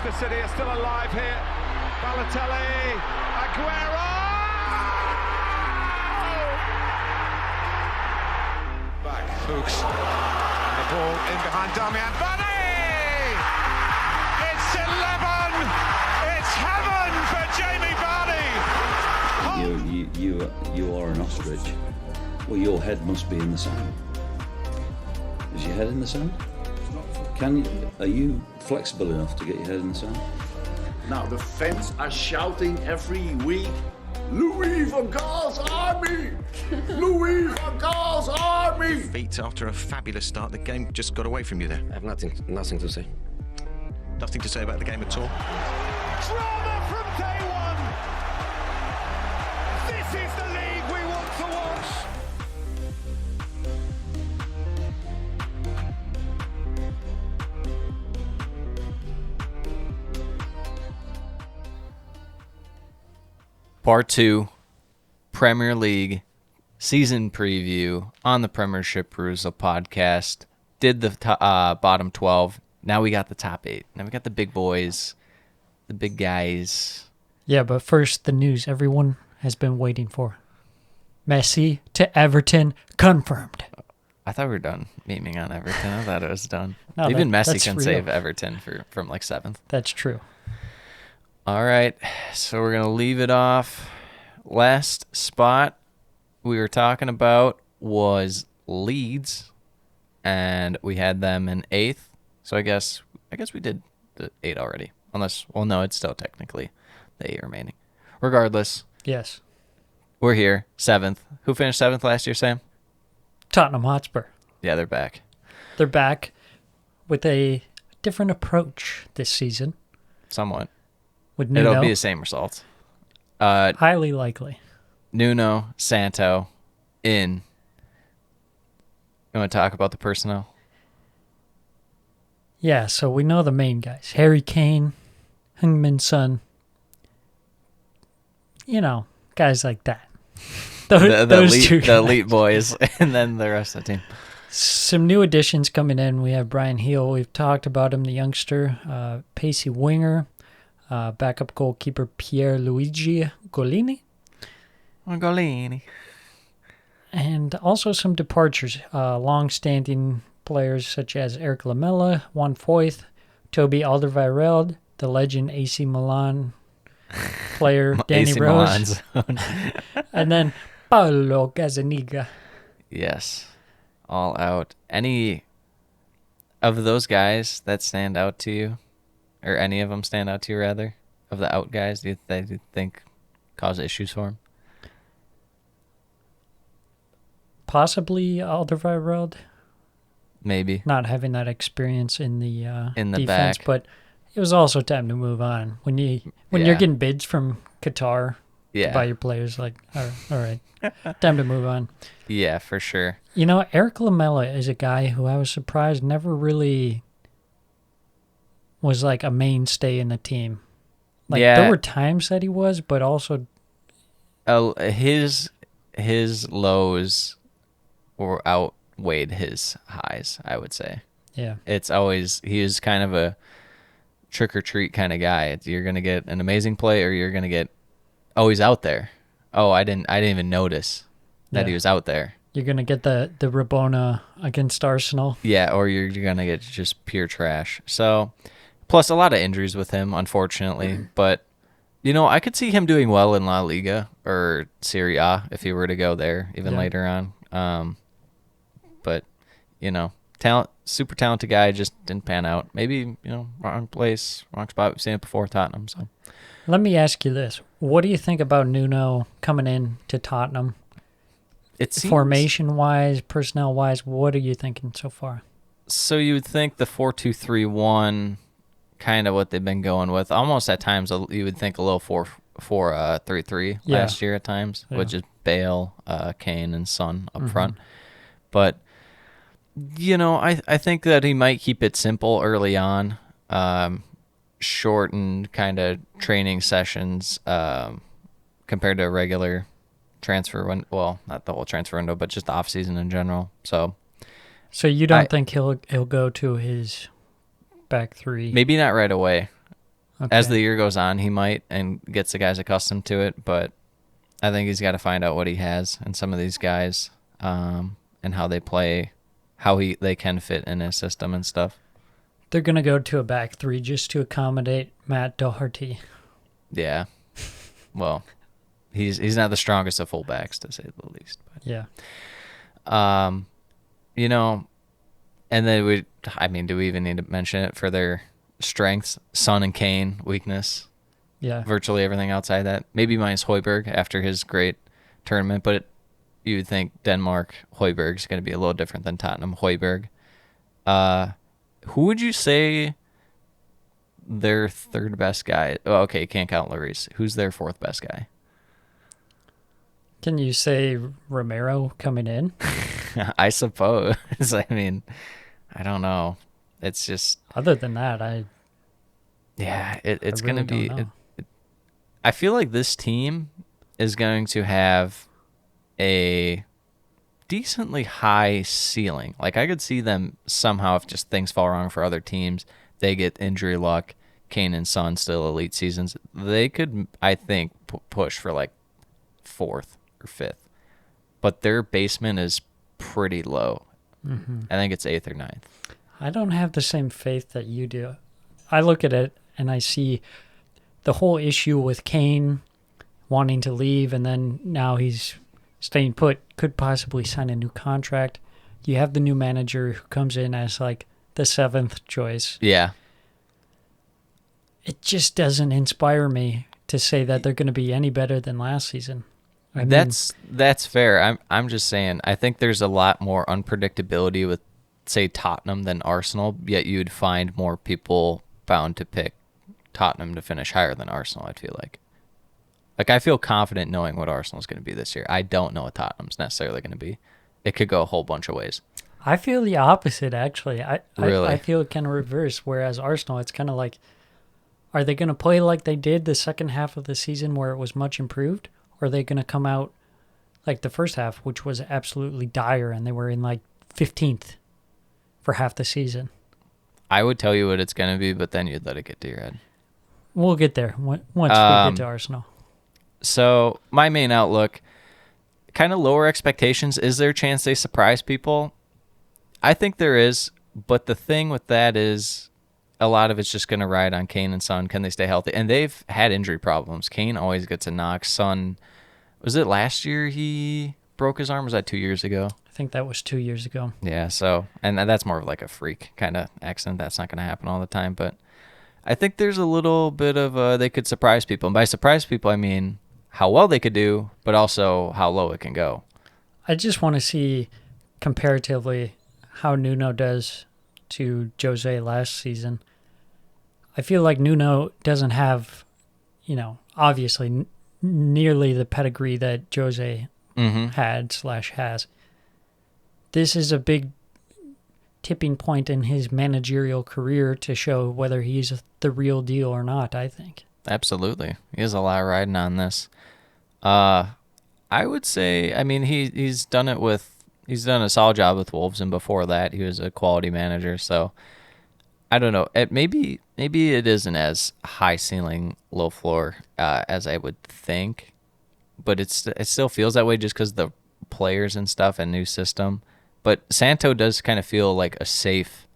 Manchester City are still alive here. Balotelli, Aguero! Back, Fuchs, and the ball in behind Damian Vardy! It's 11! It's heaven for Jamie Vardy! You are an ostrich. Well, your head must be in the sand. Is your head in the sand? Are you flexible enough to get your head in the sand? Now the fans are shouting every week, Louis van Gaal's army! Louis van Gaal's army! Feet after a fabulous start, the game just got away from you there. I have nothing to say. Nothing to say about the game at all. Drama from day one! This is the league we want to watch! Part 2, Premier League season preview on the Premiership Perusal podcast. Did the bottom 12. Now we got the top 8. Now we got the big boys, the big guys. Yeah, but first, the news everyone has been waiting for. Messi to Everton, confirmed. I thought we were done memeing on Everton. I thought it was done. No, Even Messi that's can real. save Everton from like 7th. That's true. All right, so we're going to leave it off. Last spot we were talking about was Leeds, and we had them in 8th. So I guess we did the 8 already. Unless, well, no, it's still technically the 8 remaining. Regardless, Yes. we're here, 7th. Who finished 7th last year, Sam? Tottenham Hotspur. Yeah, they're back. They're back with a different approach this season. Somewhat. With Nuno. It'll be the same results. Highly likely. Nuno, Santo, in. You want to talk about the personnel? Yeah, so we know the main guys. Harry Kane, Heung-min Son. You know, guys like that. The elite boys, and then the rest of the team. Some new additions coming in. We have Brian Heel. We've talked about him, the youngster. Pacey winger. Backup goalkeeper Pierluigi Golini. Golini. And also some departures. Long-standing players such as Eric Lamela, Juan Foyth, Toby Alderweireld, the legend AC Milan player Danny AC Rose, Milan's. and then Paolo Gazzaniga. Yes. All out. Any of those guys that stand out to you? Or any of them stand out to you, rather? Of the out guys, do you think cause issues for him? Possibly Alderweireld, Maybe. not having that experience in the defense, back. but it was also time to move on. When you're getting bids from Qatar to buy your players, like, all right, time to move on. Yeah, for sure. You know, Eric Lamela is a guy who I was surprised never really was like a mainstay in the team. Like, there were times that he was, but also his lows were outweighed his highs, I would say. Yeah. It's always, he is kind of a trick or treat kind of guy. You're going to get an amazing play, or you're going to get, oh, he's out there. Oh, I didn't even notice that he was out there. You're going to get the Rabona against Arsenal. Yeah, or you're going to get just pure trash. So, plus a lot of injuries with him, unfortunately. But, you know, I could see him doing well in La Liga or Serie A if he were to go there even later on. But, you know, super talented guy, just didn't pan out. Maybe, you know, wrong place, wrong spot. We've seen it before, Tottenham. So, let me ask you this. What do you think about Nuno coming in to Tottenham? it seems, formation-wise, personnel-wise, what are you thinking so far? So you would think the 4-2-3-1, kind of what they've been going with. Almost at times, you would think a little 4-3-3 last year at times, which is Bale, Kane, and Son up front. But, you know, I think that he might keep it simple early on, shortened kind of training sessions compared to a regular transfer window. Well, not the whole transfer window, but just the off season in general. So you don't think he'll go to his back three? Maybe not right away. As the year goes on, he might and gets the guys accustomed to it, but I think he's got to find out what he has in some of these guys and how they play, how they can fit in his system and stuff. They're going to go to a back three just to accommodate Matt Doherty. Yeah. Well, he's not the strongest of fullbacks, to say the least. But. Yeah. You know, and then do we even need to mention it for their strengths? Son and Kane, weakness. Yeah. Virtually everything outside that. Maybe minus Højbjerg after his great tournament, but you would think Denmark, Højbjerg is going to be a little different than Tottenham, Højbjerg. Who would you say their third best guy? Oh, okay, can't count Lloris. Who's their fourth best guy? Can you say Romero coming in? I suppose. I mean, I don't know. It's just... Other than that, it's really going to be... don't know. I feel like this team is going to have a decently high ceiling. Like, I could see them somehow, if just things fall wrong for other teams, they get injury luck, Kane and Son still elite seasons, they could, I think, push for like 4th or 5th. But their basement is pretty low. Mm-hmm. I think it's 8th or 9th. I don't have the same faith that you do. I look at it and I see the whole issue with Kane wanting to leave, and then now he's staying put, could possibly sign a new contract. You have the new manager who comes in as like the 7th choice. Yeah. It just doesn't inspire me to say that they're going to be any better than last season. I mean, that's fair. I'm just saying, I think there's a lot more unpredictability with, say, Tottenham than Arsenal, yet you'd find more people bound to pick Tottenham to finish higher than Arsenal, I feel like. Like, I feel confident knowing what Arsenal's going to be this year. I don't know what Tottenham's necessarily going to be. It could go a whole bunch of ways. I feel the opposite, actually. Really? I feel it kind of reverse, whereas Arsenal, it's kind of like, are they going to play like they did the second half of the season where it was much improved? Or are they going to come out like the first half, which was absolutely dire, and they were in like 15th for half the season? I would tell you what it's going to be, but then you'd let it get to your head. We'll get there once we get to Arsenal. So my main outlook, kind of lower expectations. Is there a chance they surprise people? I think there is, but the thing with that is a lot of it's just going to ride on Kane and Son. Can they stay healthy? And they've had injury problems. Kane always gets a knock. Son, was it last year he broke his arm? Was that 2 years ago? I think that was 2 years ago. Yeah, so, and that's more of like a freak kind of accident. That's not going to happen all the time, but I think there's a little bit of they could surprise people. And by surprise people, I mean how well they could do, but also how low it can go. I just want to see comparatively how Nuno does to Jose last season. I feel like Nuno doesn't have, obviously nearly the pedigree that Jose had/has. This is a big tipping point in his managerial career to show whether he's the real deal or not, I think. Absolutely. He has a lot riding on this. I would say, I mean, he's done a solid job with Wolves, and before that he was a quality manager, so I don't know. Maybe it isn't as high ceiling, low floor as I would think, but it still feels that way just because the players and stuff and new system. But Santo does kind of feel like a safe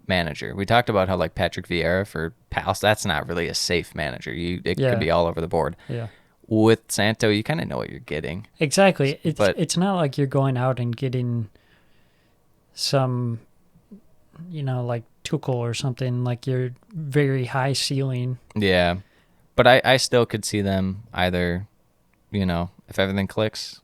manager. We talked about how like Patrick Vieira for Palace, that's not really a safe manager. It could be all over the board. Yeah. With Santo, you kind of know what you're getting. Exactly. It's not like you're going out and getting some, like Tuchel or something, like you're very high ceiling. Yeah. But I still could see them either, if everything clicks,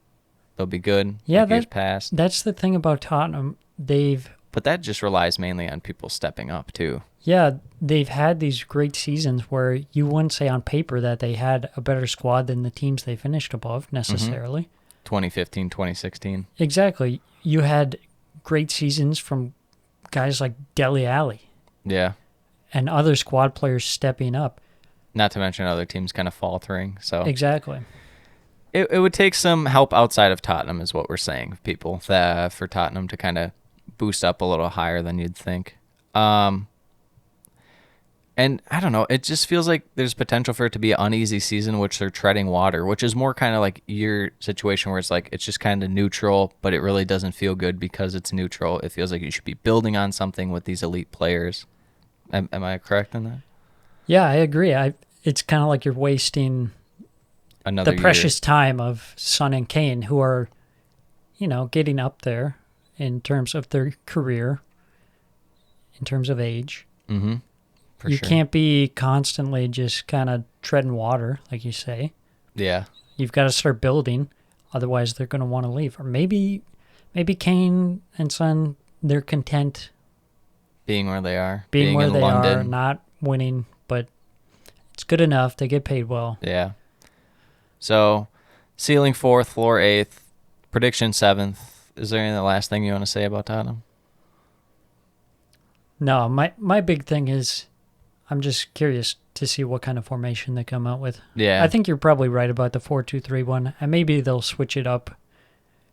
they'll be good. Yeah, years past. That's the thing about Tottenham. But that just relies mainly on people stepping up too. Yeah, they've had these great seasons where you wouldn't say on paper that they had a better squad than the teams they finished above necessarily. 2015, 2016. Exactly. You had great seasons from guys like Dele Alli. Yeah. And other squad players stepping up. Not to mention other teams kind of faltering. So exactly. It would take some help outside of Tottenham is what we're saying, people, for Tottenham to kind of boost up a little higher than you'd think. And I don't know, it just feels like there's potential for it to be an uneasy season, which they're treading water, which is more kind of like your situation where it's like it's just kind of neutral, but it really doesn't feel good because it's neutral. It feels like you should be building on something with these elite players. Am I correct in that? Yeah, I agree. It's kind of like you're wasting Another the year. precious time of Son and Kane, who are, getting up there in terms of their career, in terms of age. Mm-hmm. You can't be constantly just kind of treading water, like you say. Yeah. You've got to start building, otherwise they're going to want to leave. Or maybe Kane and Son, they're content Being where they are. being where in they London. are, not winning, but it's good enough. They get paid well. Yeah. So, ceiling 4th, floor 8th, prediction 7th. Is there any last thing you want to say about Tottenham? No, my big thing is I'm just curious to see what kind of formation they come out with. Yeah. I think you're probably right about the 4-2-3-1, and maybe they'll switch it up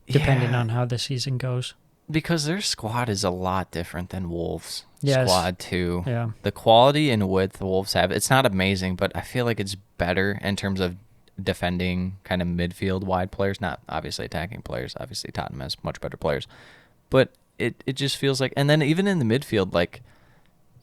depending on how the season goes. Because their squad is a lot different than Wolves' Yes. squad, too. Yeah. The quality and width the Wolves have, it's not amazing, but I feel like it's better in terms of defending kind of midfield wide players, not obviously attacking players. Obviously, Tottenham has much better players. But it just feels like, and then even in the midfield, like,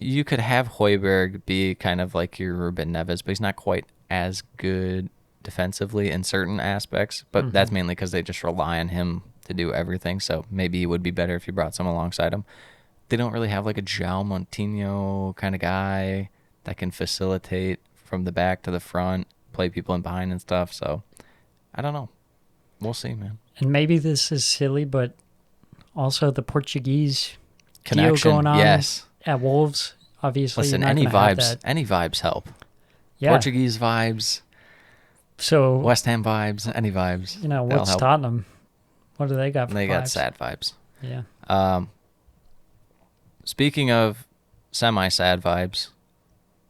you could have Højbjerg be kind of like your Ruben Neves, but he's not quite as good defensively in certain aspects. But that's mainly because they just rely on him to do everything. So maybe it would be better if you brought someone alongside him. They don't really have like a João Moutinho kind of guy that can facilitate from the back to the front, play people in behind and stuff. So I don't know. We'll see, man. And maybe this is silly, but also the Portuguese Connection, deal going on yes. at Wolves. Obviously, Listen, you're not any gonna have vibes, that. any vibes help. Yeah. Portuguese vibes, So West Ham vibes, any vibes. that'll what's help. Tottenham? What do they got? For They got vibes? sad vibes. Yeah. Speaking of semi-sad vibes,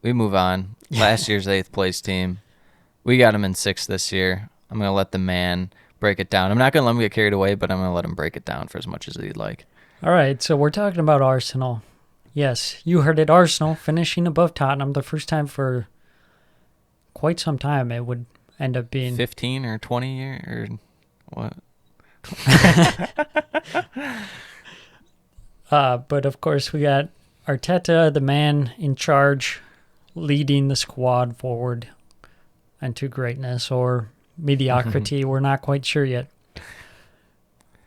we move on. Last year's 8th place team. We got him in 6th this year. I'm going to let the man break it down. I'm not going to let him get carried away, but I'm going to let him break it down for as much as he'd like. All right, so we're talking about Arsenal. Yes, you heard it. Arsenal finishing above Tottenham the first time for quite some time. It would end up being 15 or 20 years or what? But of course, we got Arteta, the man in charge, leading the squad forward into greatness or mediocrity. We're not quite sure yet.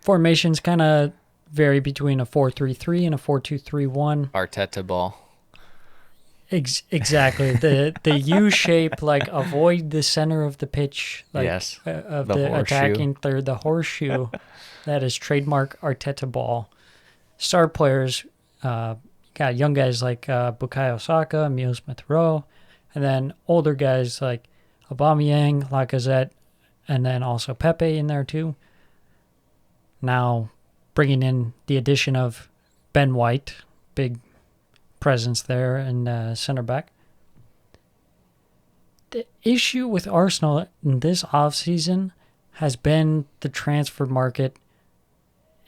Formations kind of vary between a 4-3-3 and a 4-2-3-1. Arteta ball. Exactly. The U shape, like avoid the center of the pitch, like Yes. of The the horseshoe. attacking third, the horseshoe. That is trademark Arteta ball. Star players, got young guys like Bukayo Saka, Emile Smith-Rowe, and then older guys like Aubameyang, Lacazette, and then also Pepe in there too. Now bringing in the addition of Ben White, big presence there in center back. The issue with Arsenal in this offseason has been the transfer market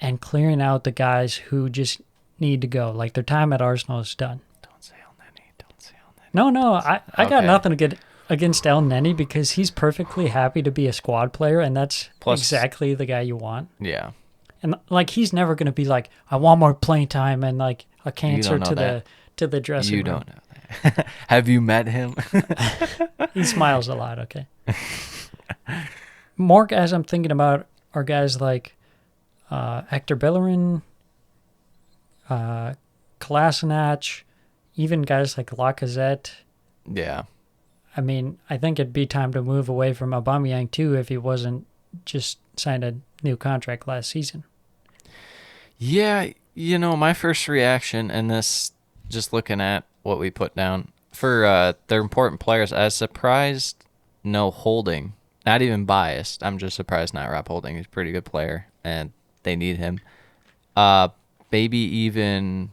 and clearing out the guys who just need to go. Like, their time at Arsenal is done. Don't say El Neni. Don't say El Neni. No, I got Okay. nothing against El Neni because he's perfectly happy to be a squad player, and that's Plus- exactly the guy you want. Yeah. And, like, he's never going to be like, I want more playing time and, like, a cancer know to that. the dressing You room. don't know that. Have you met him? He smiles a lot, okay. More guys I'm thinking about are guys like Hector Bellerin, Kolasinac, even guys like Lacazette. Yeah. I mean, I think it'd be time to move away from Aubameyang too if he wasn't just signed a new contract last season. Yeah, my first reaction in this, just looking at what we put down, for their important players, I was surprised no Holding. Not even biased. I'm just surprised not Rob Holding. He's a pretty good player, and they need him. Maybe even,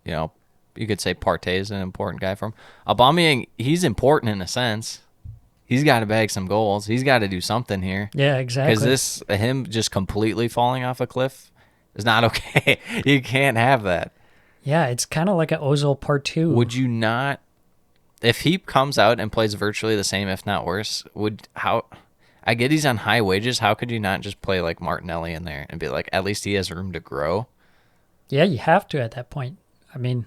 you could say Partey is an important guy for him. Aubameyang, he's important in a sense. He's got to bag some goals. He's got to do something here. Yeah, exactly. Because him just completely falling off a cliff is not okay. You can't have that. Yeah, it's kind of like an Ozil Part 2. Would you not if he comes out and plays virtually the same, if not worse, I get he's on high wages. How could you not just play like Martinelli in there and be like, at least he has room to grow? Yeah, you have to at that point. I mean,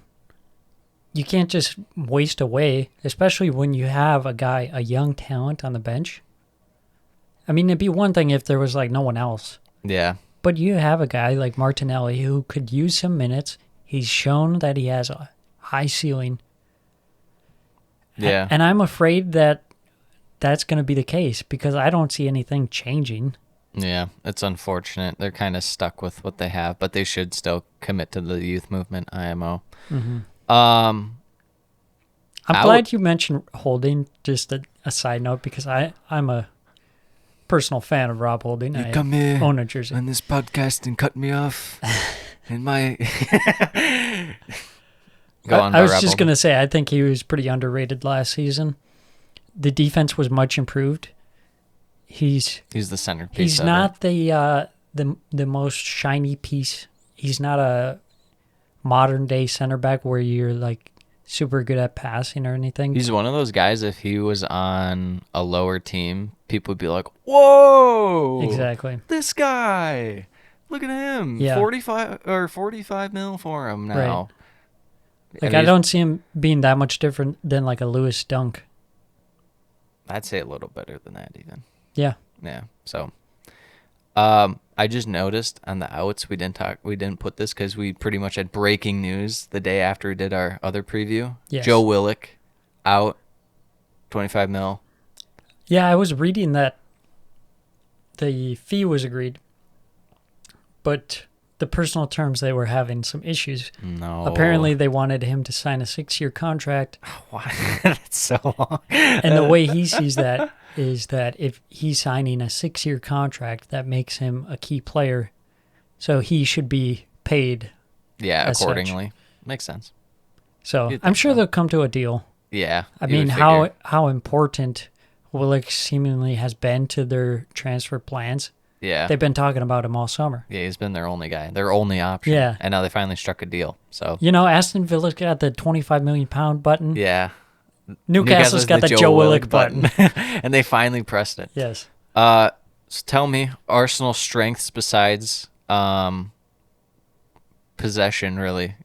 you can't just waste away, especially when you have a young talent on the bench. I mean, it'd be one thing if there was like no one else. Yeah. But you have a guy like Martinelli who could use some minutes. He's shown that he has a high ceiling. Yeah. And I'm afraid that that's going to be the case because I don't see anything changing. Yeah, it's unfortunate. They're kind of stuck with what they have, but they should still commit to the youth movement, IMO. Mm-hmm. I'm glad you mentioned Holding, just a side note, because I'm a personal fan of Rob Holding. I come here own a jersey on this podcast and cut me off. In my Go on. I was just going to say, I think he was pretty underrated last season. The defense was much improved. He's the centerpiece. He's not the most shiny piece. He's not a modern day center back where you're like super good at passing or anything. He's one of those guys. If he was on a lower team, people would be like, "Whoa, exactly, this guy! Look at him! Yeah. 45 mil for him now." Right. Like I don't see him being that much different than like a Lewis Dunk. I'd say a little better than that, even. Yeah. Yeah. So, I just noticed on the outs we didn't put this because we pretty much had breaking news the day after we did our other preview. Yes. Joe Willock out, 25 mil. Yeah, I was reading that the fee was agreed, but the personal terms, they were having some issues. No. Apparently, they wanted him to sign a 6-year contract. Why? That's so long. And the way he sees that is that if he's signing a 6-year contract, that makes him a key player. So he should be paid. Yeah, as accordingly. such. Makes sense. So You'd I'm think sure so. they'll come to a deal. Yeah. I you mean, would figure. how important Willock seemingly has been to their transfer plans. Yeah. They've been talking about him all summer. Yeah, he's been their only guy, their only option. Yeah. And now they finally struck a deal. So. You know, Aston Villa's got the 25 million pound button. Yeah. Newcastle's got the Joe Willock button. And they finally pressed it. Yes. So tell me, Arsenal's strengths besides possession, really.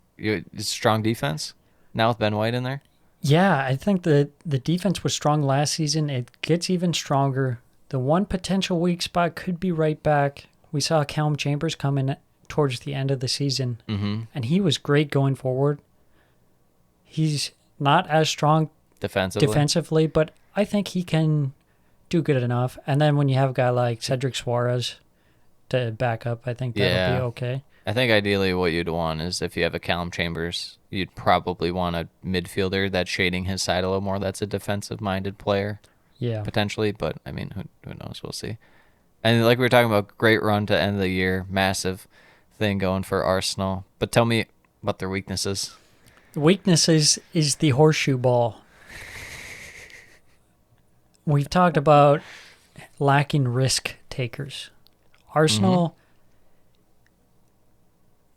Strong defense now with Ben White in there? Yeah, I think the defense was strong last season. It gets even stronger. The one potential weak spot could be right back. We saw Callum Chambers come in towards the end of the season, and he was great going forward. He's not as strong defensively, but I think he can do good enough. And then when you have a guy like Cedric Suarez to back up, I think that'll be okay. I think ideally what you'd want is if you have a Callum Chambers, you'd probably want a midfielder that's shading his side a little more. That's a defensive-minded player. Yeah. Potentially, but I mean, who knows? We'll see. And like we were talking about, great run to end the year, massive thing going for Arsenal. But tell me about their weaknesses. The weaknesses is the horseshoe ball. We've talked about lacking risk takers. Arsenal,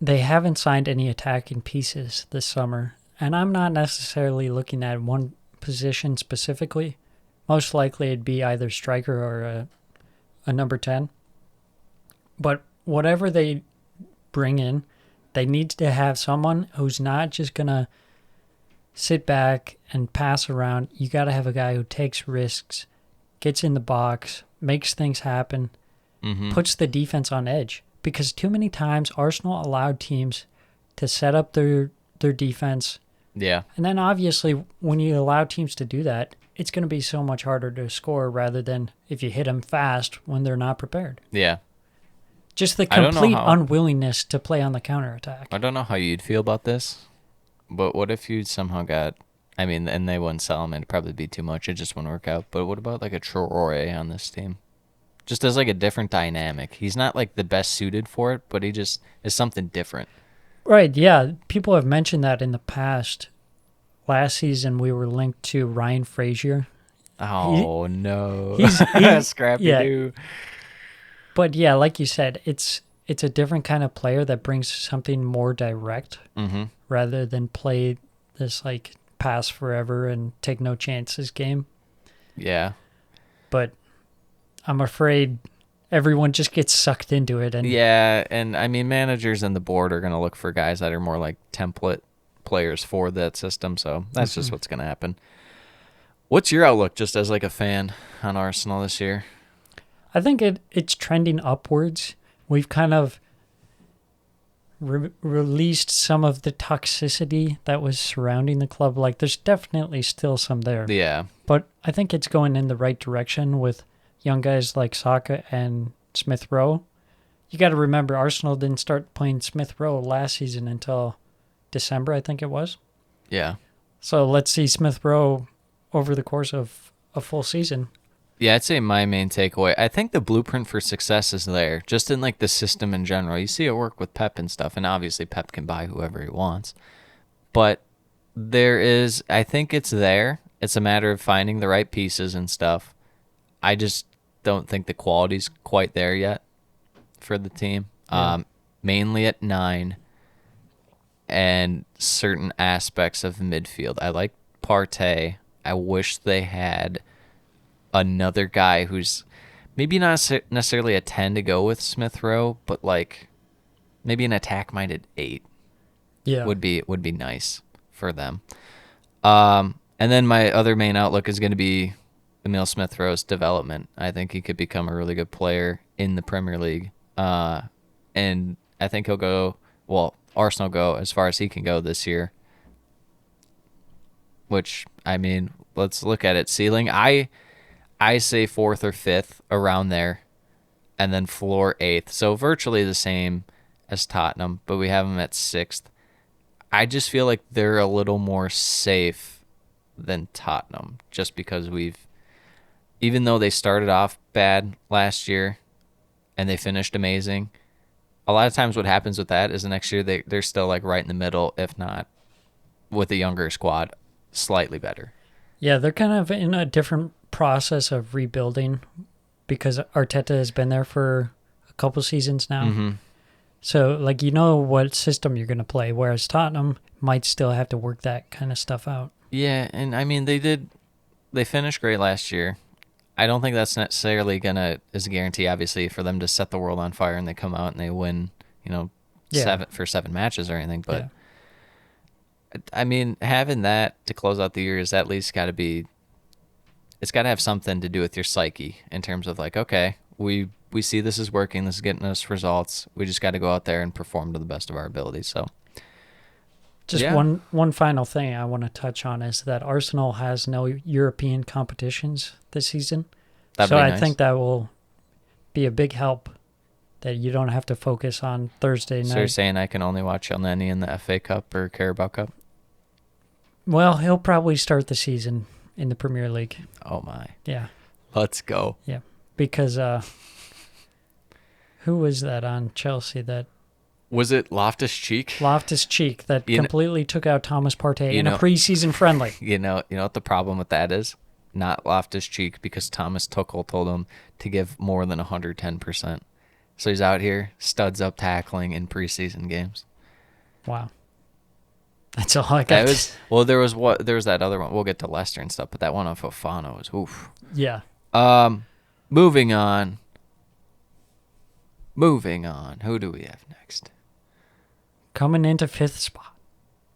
they haven't signed any attacking pieces this summer, and I'm not necessarily looking at one position specifically. Most likely it'd be either striker or a number 10. But whatever they bring in, they need to have someone who's not just going to sit back and pass around. You got to have a guy who takes risks, gets in the box, makes things happen, puts the defense on edge. Because too many times Arsenal allowed teams to set up their defense. Yeah. And then obviously when you allow teams to do that, it's going to be so much harder to score rather than if you hit them fast when they're not prepared. Yeah. Just the complete unwillingness to play on the counterattack. I don't know how you'd feel about this, but what if you somehow got, I mean, and they wouldn't sell him, it'd probably be too much, it just wouldn't work out, but what about like a Traore on this team? Just as like a different dynamic. He's not like the best suited for it, but he just is something different. Right, yeah. People have mentioned that in the past. Last season, we were linked to Ryan Frazier. Oh, no. He's Scrappy yeah. Doo. But yeah, like you said, it's a different kind of player that brings something more direct rather than play this like pass forever and take no chances game. Yeah. But I'm afraid everyone just gets sucked into it. And Yeah, and I mean, managers and the board are going to look for guys that are more like template players for that system, so that's just what's going to happen. What's your outlook just as like a fan on Arsenal this year? I think it's trending upwards. We've kind of released some of the toxicity that was surrounding the club. Like, there's definitely still some there. Yeah. But I think it's going in the right direction with young guys like Saka and Smith Rowe. You got to remember, Arsenal didn't start playing Smith Rowe last season until December, I think it was. Yeah. So let's see Smith Rowe over the course of a full season. Yeah, I'd say my main takeaway, I think the blueprint for success is there, just in like the system in general. You see it work with Pep and stuff, and obviously Pep can buy whoever he wants. But I think it's there. It's a matter of finding the right pieces and stuff. I just don't think the quality's quite there yet for the team. Yeah. Mainly at 9 and certain aspects of midfield. I like Partey. I wish they had another guy who's maybe not necessarily a 10 to go with Smith Rowe, but like maybe an attack-minded 8 would be nice for them. And then my other main outlook is going to be Emile Smith Rowe's development. I think he could become a really good player in the Premier League. And I think Arsenal go as far as he can go this year. Which, I mean, let's look at it. Ceiling, I say 4th or 5th, around there, and then floor 8th. So virtually the same as Tottenham, but we have them at 6th. I just feel like they're a little more safe than Tottenham, just because even though they started off bad last year and they finished amazing, a lot of times what happens with that is the next year they're still like right in the middle, if not with a younger squad, slightly better. Yeah, they're kind of in a different process of rebuilding because Arteta has been there for a couple seasons now. Mm-hmm. So, like, you know what system you're going to play, whereas Tottenham might still have to work that kind of stuff out. Yeah, and I mean, they finished great last year. I don't think that's necessarily is a guarantee, obviously, for them to set the world on fire and they come out and they win, 7 matches or anything. But, I mean, having that to close out the year is at least got to be, it's got to have something to do with your psyche in terms of like, okay, we see this is working, this is getting us results. We just got to go out there and perform to the best of our ability. So, just one final thing I want to touch on is that Arsenal has no European competitions this season. That'd so be I nice. think that will be a big help that you don't have to focus on Thursday night. So you're saying I can only watch El Neni in the FA Cup or Carabao Cup? Well, he'll probably start the season in the Premier League. Oh my. Yeah. Let's go. Yeah. Because who was that on Chelsea that Was it Loftus-Cheek? Loftus-Cheek that completely took out Thomas Partey in a preseason friendly? You know what the problem with that is? Not Loftus-Cheek, because Thomas Tuchel told him to give more than 110%. So he's out here, studs up tackling in preseason games. Wow. That's all I got. There was that other one. We'll get to Leicester and stuff, but that one on Fofana was oof. Yeah. Moving on. Who do we have next? Coming into 5th spot,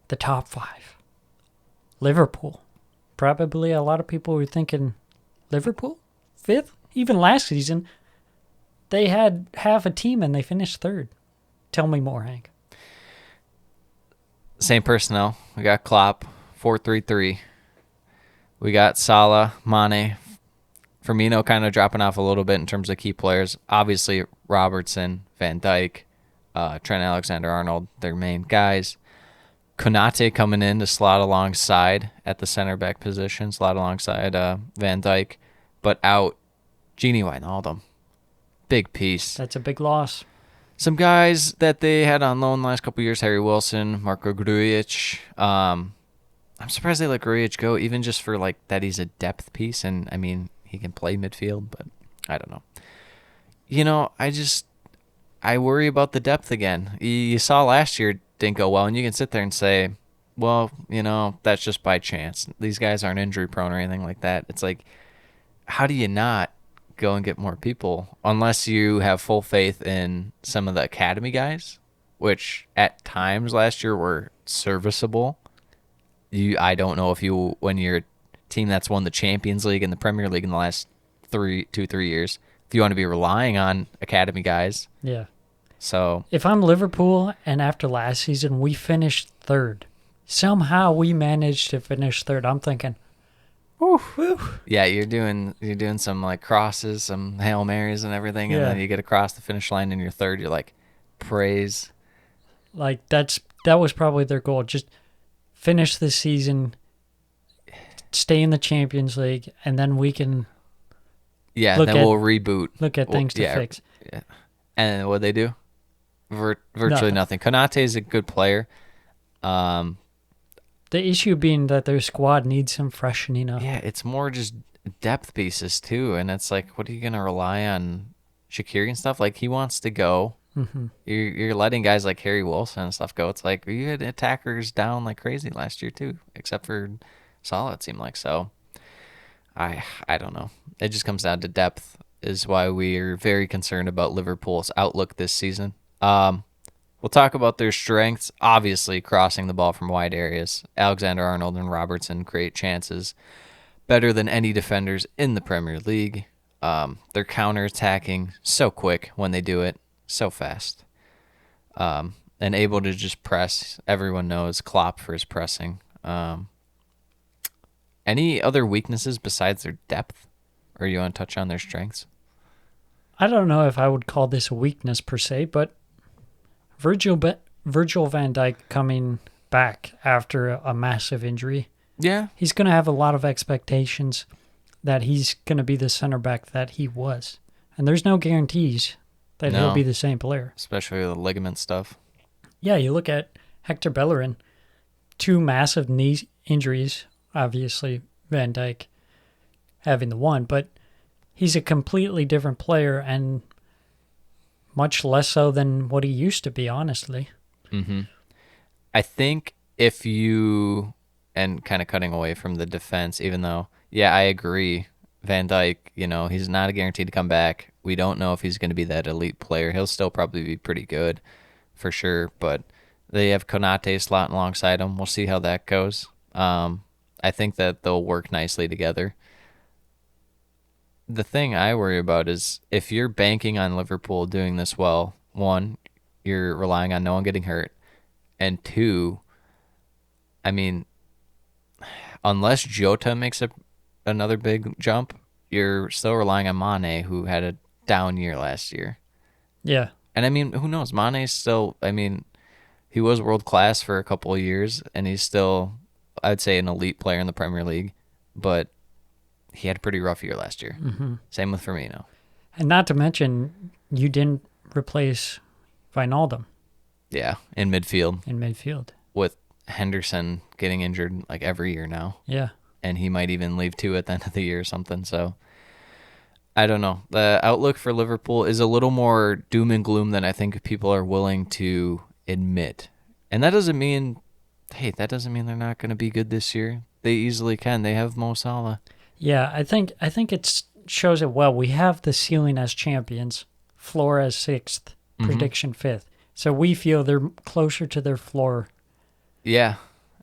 the top 5. Liverpool. Probably a lot of people were thinking, Liverpool? 5th? Even last season, they had half a team and they finished 3rd. Tell me more, Hank. Same personnel. We got Klopp, 4-3-3. We got Salah, Mane, Firmino kind of dropping off a little bit in terms of key players. Obviously, Robertson, Van Dijk, Trent Alexander-Arnold, their main guys. Konate coming in to slot alongside at the center back position, slot alongside Van Dijk, but out Gini Wijnaldum. Big piece. That's a big loss. Some guys that they had on loan the last couple of years, Harry Wilson, Marko Grujic. I'm surprised they let Grujic go, even just for like that he's a depth piece, and I mean he can play midfield, but I don't know. I worry about the depth again. You saw last year it didn't go well, and you can sit there and say well, that's just by chance. These guys aren't injury prone or anything like that. It's like, how do you not go and get more people unless you have full faith in some of the academy guys, which at times last year were serviceable. I don't know if when you're a team that's won the Champions League and the Premier League in the last 3 years, if you want to be relying on academy guys. Yeah. So If I'm Liverpool and after last season we finished third, somehow we managed to finish third, I'm thinking, yeah, you're doing some like crosses, some Hail Marys and everything, and Yeah. then you get across the finish line and you're third. You're like, praise. like that was probably their goal. Just finish the season, stay in the Champions League, and then we can Yeah, Look then at- we'll reboot. look at things to yeah, fix. Yeah. And what they do? Virtually nothing. Konate is a good player. The issue being that their squad needs some freshening up. Yeah, it's more just depth pieces too, and it's like, what are you gonna rely on Shaqiri and stuff? Like, he wants to go. Mm-hmm. You're letting guys like Harry Wilson and stuff go. It's like you had attackers down like crazy last year too, except for Salah, it seemed like. So I don't know. It just comes down to depth is why we are very concerned about Liverpool's outlook this season. We'll talk about their strengths. Obviously, crossing the ball from wide areas. Alexander-Arnold and Robertson create chances better than any defenders in the Premier League. They're counter-attacking so quick when they do it, so fast. And able to just press. Everyone knows Klopp for his pressing. Any other weaknesses besides their depth? Or you want to touch on their strengths? I don't know if I would call this a weakness per se, but Virgil van Dijk coming back after a massive injury, Yeah. he's going to have a lot of expectations that he's going to be the center back that he was. And there's no guarantees that he'll No. be the same player. Especially the ligament stuff. Yeah, you look at Hector Bellerin, 2 massive knee injuries, obviously Van Dijk having the one, but he's a completely different player and much less so than what he used to be, honestly. Mm-hmm. I think if you, and kind of cutting away from the defense, even though, yeah, I agree. Van Dijk, he's not a guarantee to come back. We don't know if he's going to be that elite player. He'll still probably be pretty good for sure, but they have Konate slotting alongside him. We'll see how that goes. I think that they'll work nicely together. The thing I worry about is if you're banking on Liverpool doing this well, 1, you're relying on no one getting hurt, and 2, I mean, unless Jota makes another big jump, you're still relying on Mane, who had a down year last year. Yeah. And I mean, who knows? Mane's still, he was world class for a couple of years, and he's still, I'd say, an elite player in the Premier League, but he had a pretty rough year last year. Mm-hmm. Same with Firmino. And not to mention, you didn't replace Wijnaldum Yeah, in midfield in midfield. with Henderson getting injured like every year now, Yeah. and he might even leave too at the end of the year or something. So I don't know. The outlook for Liverpool is a little more doom and gloom than I think people are willing to admit. And that doesn't mean they're not going to be good this year. They easily can. They have Mo Salah. Yeah, I think it shows it well. We have the ceiling as champions, floor as 6th, prediction 5th. So we feel they're closer to their floor. Yeah,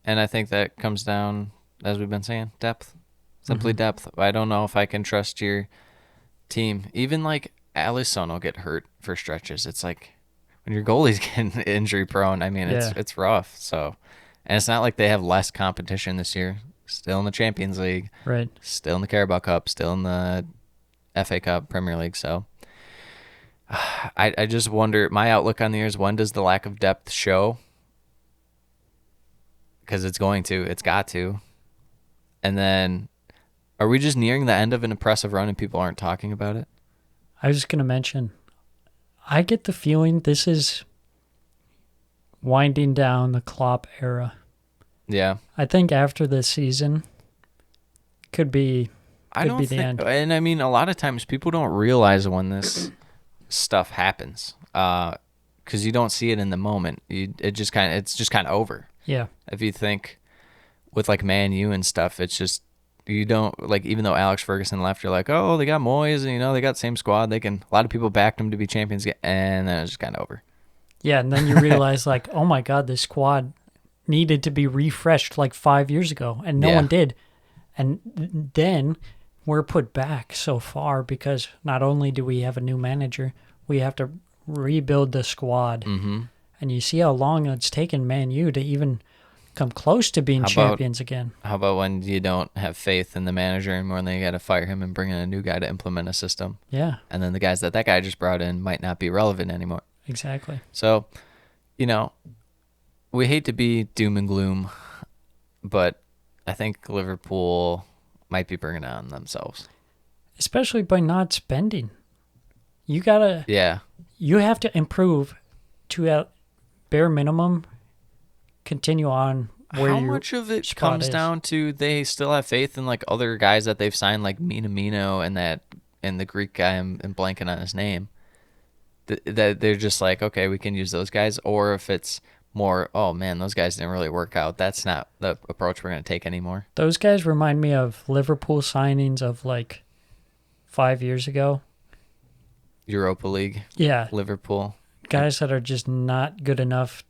and I think that comes down, as we've been saying, depth. Simply depth. I don't know if I can trust your team. Even like Alisson will get hurt for stretches. It's like when your goalie's getting injury prone, it's rough. So, and it's not like they have less competition this year. Still in the Champions League. Right. Still in the Carabao Cup. Still in the FA Cup, Premier League. So I just wonder, my outlook on the year is, when does the lack of depth show? Because it's going to. It's got to. And then, are we just nearing the end of an impressive run and people aren't talking about it? I was just going to mention, I get the feeling this is winding down the Klopp era. Yeah. I think after this season could be the end. And a lot of times people don't realize when this stuff happens, because you don't see it in the moment. It's just kind of over. Yeah. If you think with like Man U and stuff, it's just you don't like, even though Alex Ferguson left, you're like, oh, they got Moyes, and they got the same squad. A lot of people backed them to be champions, and then it's just kind of over. Yeah, and then you realize like, oh my God, this squad needed to be refreshed like 5 years ago, and no one did. And then we're put back so far because not only do we have a new manager, we have to rebuild the squad. Mm-hmm. And you see how long it's taken Man U to even come close to being champions again. How about when you don't have faith in the manager anymore and then you got to fire him and bring in a new guy to implement a system? Yeah. And then the guys that guy just brought in might not be relevant anymore. Exactly. So, we hate to be doom and gloom, but I think Liverpool might be bringing it on themselves. Especially by not spending. You gotta... Yeah. You have to improve to, at bare minimum, continue on where How your much of it spot comes is. down to they still have faith in like other guys that they've signed, like Minamino and the Greek guy, I'm blanking on his name, that they're just like, okay, we can use those guys, or if it's more, oh man, those guys didn't really work out, that's not the approach we're going to take anymore. Those guys remind me of Liverpool signings of like 5 years ago. Europa League, Yeah, Liverpool. guys that are just not good enough.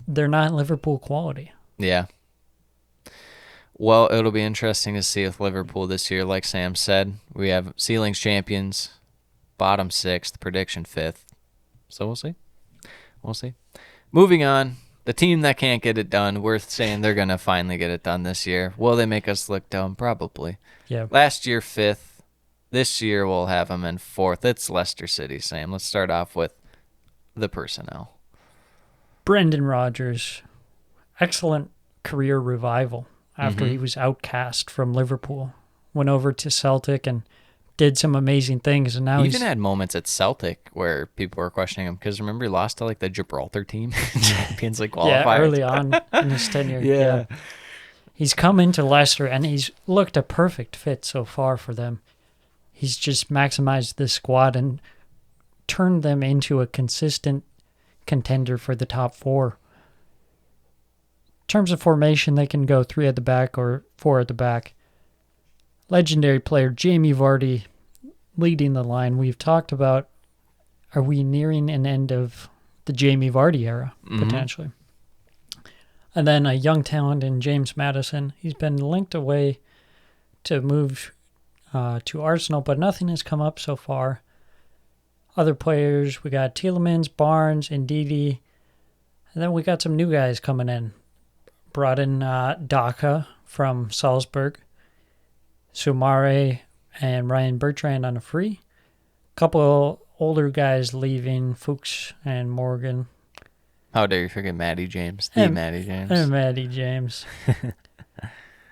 They're not Liverpool quality. Yeah. Well, it'll be interesting to see with Liverpool this year. Like Sam said, we have ceilings champions, bottom 6th, prediction 5th. So we'll see. We'll see. Moving on, the team that can't get it done, worth saying they're going to finally get it done this year. Will they make us look dumb? Probably. Yeah. Last year, 5th. This year, we'll have them in 4th. It's Leicester City, Sam. Let's start off with the personnel. Brendan Rodgers, excellent career revival after he was outcast from Liverpool. Went over to Celtic and did some amazing things, and now He he's even had moments at Celtic where people were questioning him because remember he lost to like the Gibraltar team in Champions League qualifiers. yeah, early on in his tenure. Yeah. He's come into Leicester and he's looked a perfect fit so far for them. He's just maximized this squad and turned them into a consistent contender for the top 4. In terms of formation, they can go 3 at the back or 4 at the back. Legendary player Jamie Vardy leading the line. We've talked about, are we nearing an end of the Jamie Vardy era, potentially? And then a young talent in James Maddison. He's been linked away to move to Arsenal, but nothing has come up so far. Other players, we got Tielemans, Barnes, Ndidi, and then we got some new guys coming in. Brought in Daka from Salzburg, Soumare and Ryan Bertrand on a free. Couple older guys leaving, Fuchs and Morgan. How dare you forget Matty James, Matty James. And Matty James.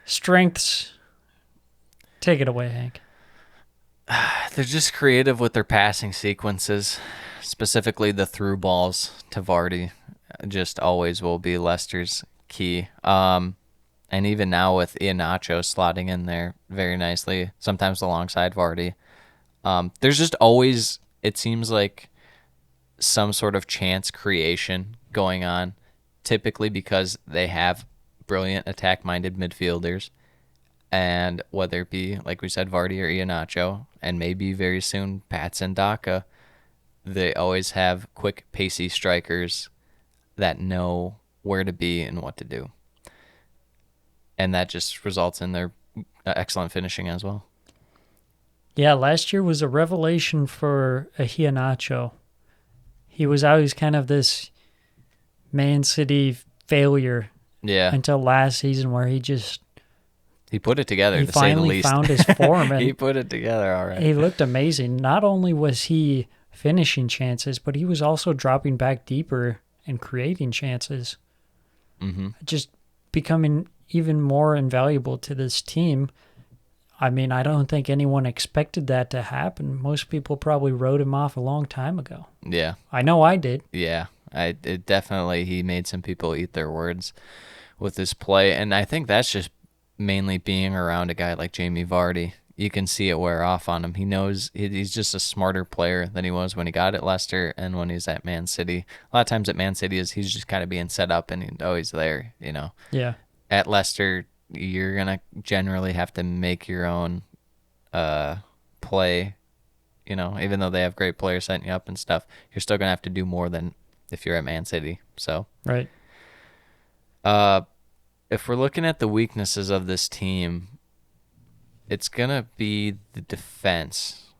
Strengths. Take it away, Hank. They're just creative with their passing sequences, specifically the through balls to Vardy. Just always will be Leicester's key. And even now with Iheanacho slotting in there very nicely, sometimes alongside Vardy. There's just always, it seems like, some sort of chance creation going on, typically because they have brilliant attack-minded midfielders. And whether it be, like we said, Vardy or Iheanacho, and maybe very soon Pats and Daka, they always have quick, pacey strikers that know where to be and what to do. And that just results in their excellent finishing as well. Yeah, last year was a revelation for Iheanacho. He was always kind of this Man City failure until last season where he put it together, he to say the finally least. found his form. And he put it together all right. He looked amazing. Not only was he finishing chances, but he was also dropping back deeper and creating chances. Mm-hmm. Just becoming even more invaluable to this team. I mean, I don't think anyone expected that to happen. Most people probably wrote him off a long time ago. Yeah. I know I did. Yeah. He made some people eat their words with his play. And I think that's just mainly being around a guy like Jamie Vardy. you can see it wear off on him. He knows he's just a smarter player than he was when he got at Leicester and when he's at Man City. A lot of times at Man City he's just kind of being set up and he's there, you know. Yeah. At Leicester, you're going to generally have to make your own play, you know, even though they have great players setting you up and stuff. You're still going to have to do more than if you're at Man City. So, Right. If we're looking at the weaknesses of this team, it's going to be the defense.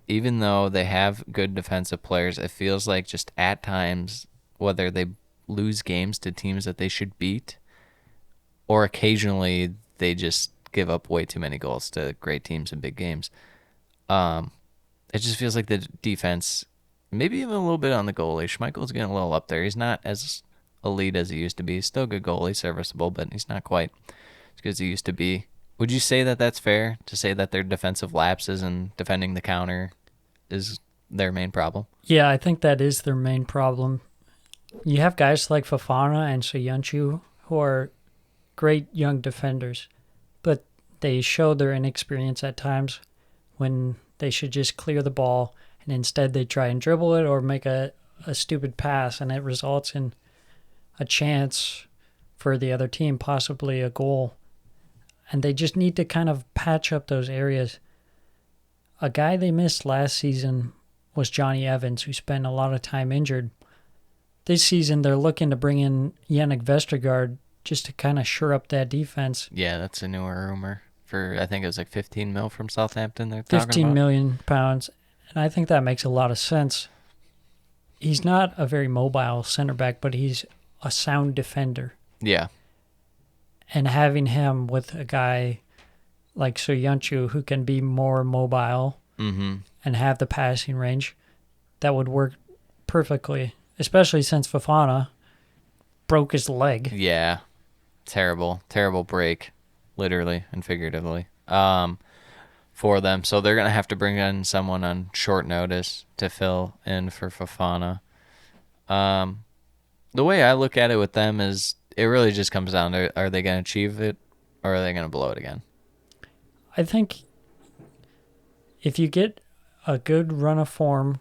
Even though they have good defensive players, it feels like just at times, whether they lose games to teams that they should beat, or occasionally they just give up way too many goals to great teams in big games. It just feels like the defense, maybe even a little bit on the goalie. Schmeichel's getting a little up there. He's not as elite as he used to be. He's still a good goalie, serviceable, but he's not quite as good as he used to be. Would you say that that's fair to say that their defensive lapses and defending the counter is their main problem? Yeah, I think that is their main problem. You have guys like Fofana and Soyuncu who are great young defenders, but they show their inexperience at times when they should just clear the ball, and instead they try and dribble it or make a stupid pass, and it results in a chance for the other team, possibly a goal. And they just need to kind of patch up those areas. A guy they missed last season was Johnny Evans, who spent a lot of time injured. This season, they're looking to bring in Yannick Vestergaard just to kind of shore up that defense. Yeah, that's a newer rumor. For I think it was like 15 mil from Southampton. They're talking 15 about. million pounds, and I think that makes a lot of sense. He's not a very mobile center back, but he's a sound defender. Yeah. And having him with a guy like Soyuncu who can be more mobile and have the passing range, that would work perfectly, especially since Fofana broke his leg. Yeah. Terrible break, literally and figuratively, for them. So they're going to have to bring in someone on short notice to fill in for Fofana. The way I look at it with them is it really just comes down to, are they going to achieve it or are they going to blow it again? I think if you get a good run of form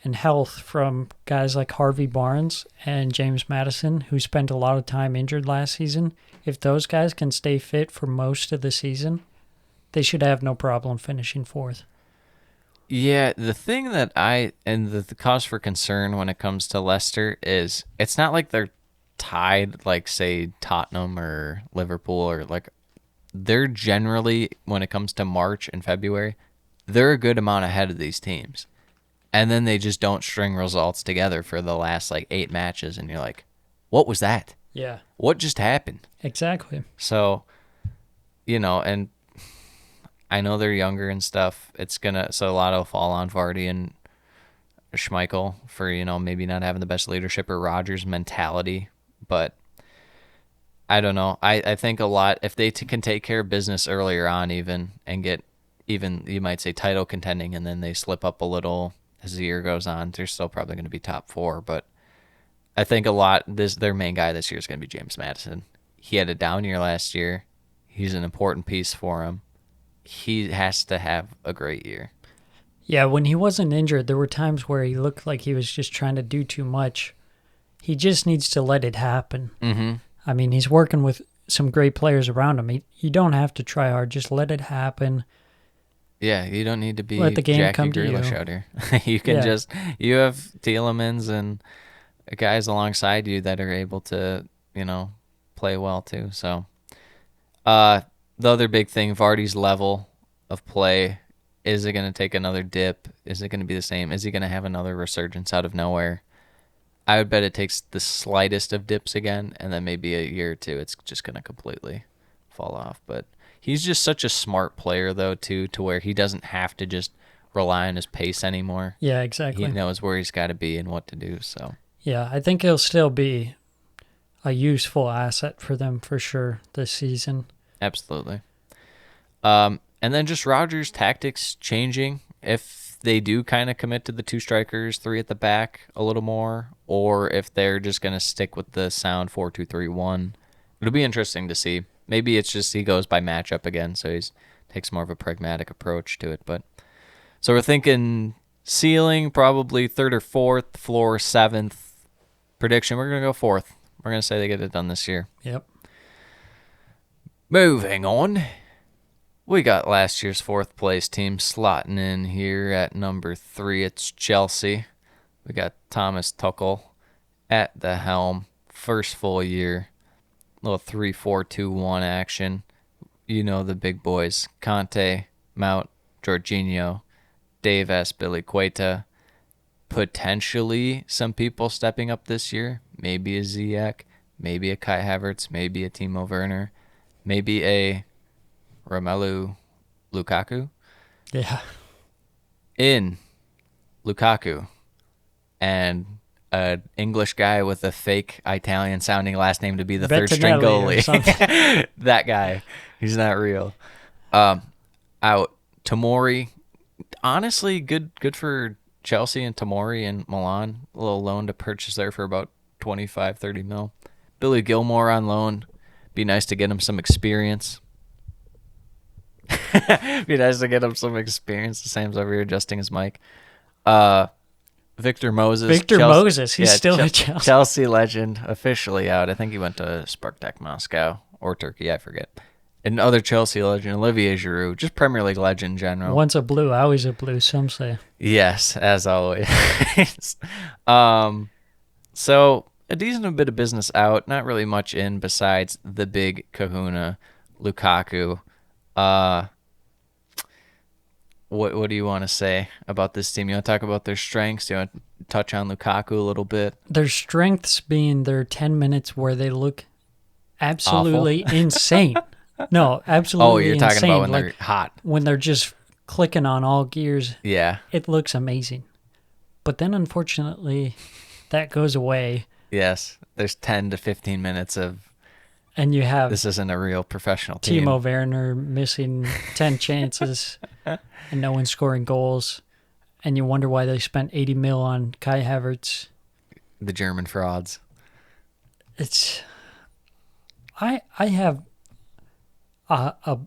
and health from guys like Harvey Barnes and James Maddison, who spent a lot of time injured last season, if those guys can stay fit for most of the season, they should have no problem finishing fourth. Yeah, the thing that the cause for concern when it comes to Leicester is it's not like they're tied like, say, Tottenham or Liverpool, or like they're generally, when it comes to March and February, they're a good amount ahead of these teams. And then they just don't string results together for the last like 8 matches, and you're like, what was that? Yeah. What just happened? Exactly. So, you know, and I know they're younger and stuff. So a lot will fall on Vardy and Schmeichel for, you know, maybe not having the best leadership or Rodgers' mentality. But I don't know. I think a lot, if they can take care of business earlier on even and get even, you might say, title contending, and then they slip up a little as the year goes on, they're still probably going to be top 4. But I think their main guy this year is going to be James Maddison. He had a down year last year. He's an important piece for him. He has to have a great year. Yeah, when he wasn't injured, there were times where he looked like he was just trying to do too much. He just needs to let it happen. Mm-hmm. I mean, he's working with some great players around him. You don't have to try hard. Just let it happen. Yeah, you don't need to be Let the game Jackie come to you. Grealish out here. You can you have Tielemans and guys alongside you that are able to, you know, play well too. So, the other big thing, Vardy's level of play. Is it going to take another dip? Is it going to be the same? Is he going to have another resurgence out of nowhere? I would bet it takes the slightest of dips again, and then maybe a year or two, it's just going to completely fall off. But he's just such a smart player, though, too, to where he doesn't have to just rely on his pace anymore. Yeah, exactly. He knows where he's got to be and what to do. So yeah, I think he'll still be a useful asset for them for sure this season. Absolutely. And then just Rodgers' tactics changing. If they do kind of commit to the 2 strikers, 3 at the back a little more, or if they're just going to stick with the sound 4-2-3-1. It'll be interesting to see. Maybe it's just he goes by matchup again, so he's takes more of a pragmatic approach to it. But so we're thinking ceiling probably 3rd or 4th, floor 7th. Prediction, we're going to go 4th. We're going to say they get it done this year. Yep. Moving on. We got last year's 4th place team slotting in here at number 3. It's Chelsea. We got Thomas Tuchel at the helm. First full year. Little 3-4-2-1 action. You know the big boys. Conte, Mount, Jorginho, Dave S. Billy Queta. Potentially some people stepping up this year. Maybe a Ziyech. Maybe a Kai Havertz. Maybe a Timo Werner. Maybe a Romelu Lukaku. Yeah. In Lukaku and an English guy with a fake Italian-sounding last name to be the third-string Bettinelli or something. goalie. That guy. He's not real. Out. Tomori. Honestly, good for Chelsea and Tomori and Milan. A little loan to purchase there for about 25-30 mil. Billy Gilmore on loan. Be nice to get him some experience. Be nice to get him some experience. Sam's over here adjusting his mic. Victor Moses. Moses. He's still at Chelsea. Chelsea legend, officially out. I think he went to Spartak Moscow or Turkey. I forget. And other Chelsea legend, Olivier Giroud. Just Premier League legend in general. Once a blue, always a blue, some say. Yes, as always. So a decent bit of business out. Not really much in besides the big kahuna, Lukaku. What do you want to say about this team? You want to talk about their strengths? Do you want to touch on Lukaku a little bit? Their strengths being their 10 minutes where they look absolutely insane. No, absolutely Oh, you're talking insane. about when they're hot. When they're just clicking on all gears. Yeah. It looks amazing. But then, unfortunately, that goes away. Yes. There's 10 to 15 minutes of And you have this isn't a real professional team. Timo Werner missing 10 chances and no one scoring goals. And you wonder why they spent 80 mil on Kai Havertz. The German frauds. It's... I have a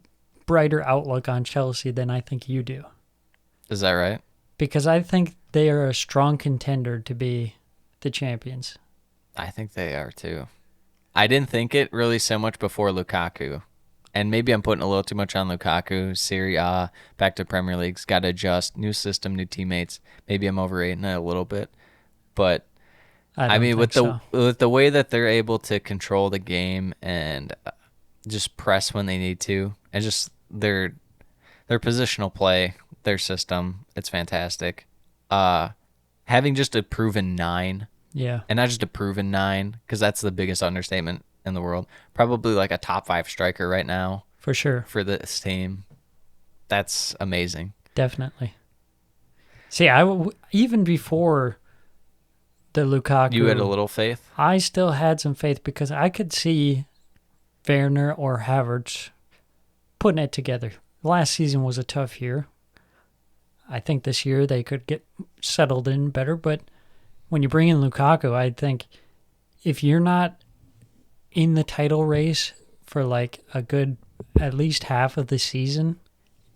brighter outlook on Chelsea than I think you do. Is that right? Because I think they are a strong contender to be the champions. I think they are too. I didn't think it really so much before Lukaku. And maybe I'm putting a little too much on Lukaku. Serie A, back to Premier League's got to adjust. New system, new teammates. Maybe I'm overrating it a little bit. But I mean, with the way that they're able to control the game and just press when they need to, and just their positional play, their system, it's fantastic. Having just a proven 9, Yeah. and not just a proven 9, because that's the biggest understatement in the world. Probably like a top 5 striker right now For sure. for this team. That's amazing. Definitely. See, even before the Lukaku, You had a little faith? I still had some faith because I could see Werner or Havertz putting it together. Last season was a tough year. I think this year they could get settled in better, but when you bring in Lukaku, I think if you're not in the title race for like a good at least half of the season,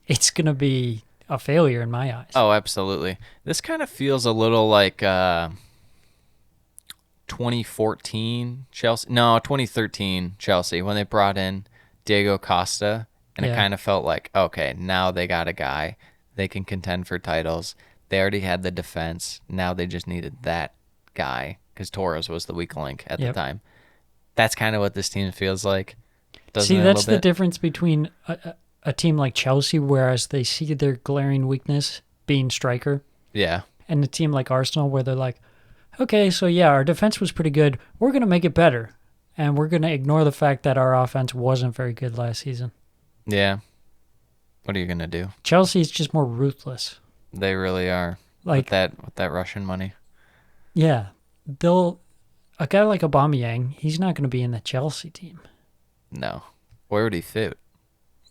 it's going to be a failure in my eyes. Oh, absolutely. This kind of feels a little like 2014 Chelsea. No, 2013 Chelsea when they brought in Diego Costa, and it Yeah. kind of felt like, okay, now they got a guy. They can contend for titles. They already had the defense. Now they just needed that guy because Torres was the weak link at the Yep. time. That's kind of what this team feels like. Doesn't See, it a that's little the bit? difference between a team like Chelsea, whereas they see their glaring weakness being striker, Yeah. and a team like Arsenal, where they're like, okay, so yeah, our defense was pretty good. We're going to make it better, and we're going to ignore the fact that our offense wasn't very good last season. Yeah. What are you going to do? Chelsea's just more ruthless. They really are. Like, With that Russian money. yeah, a guy like Aubameyang, he's not going to be in the Chelsea team. No. Where would he fit?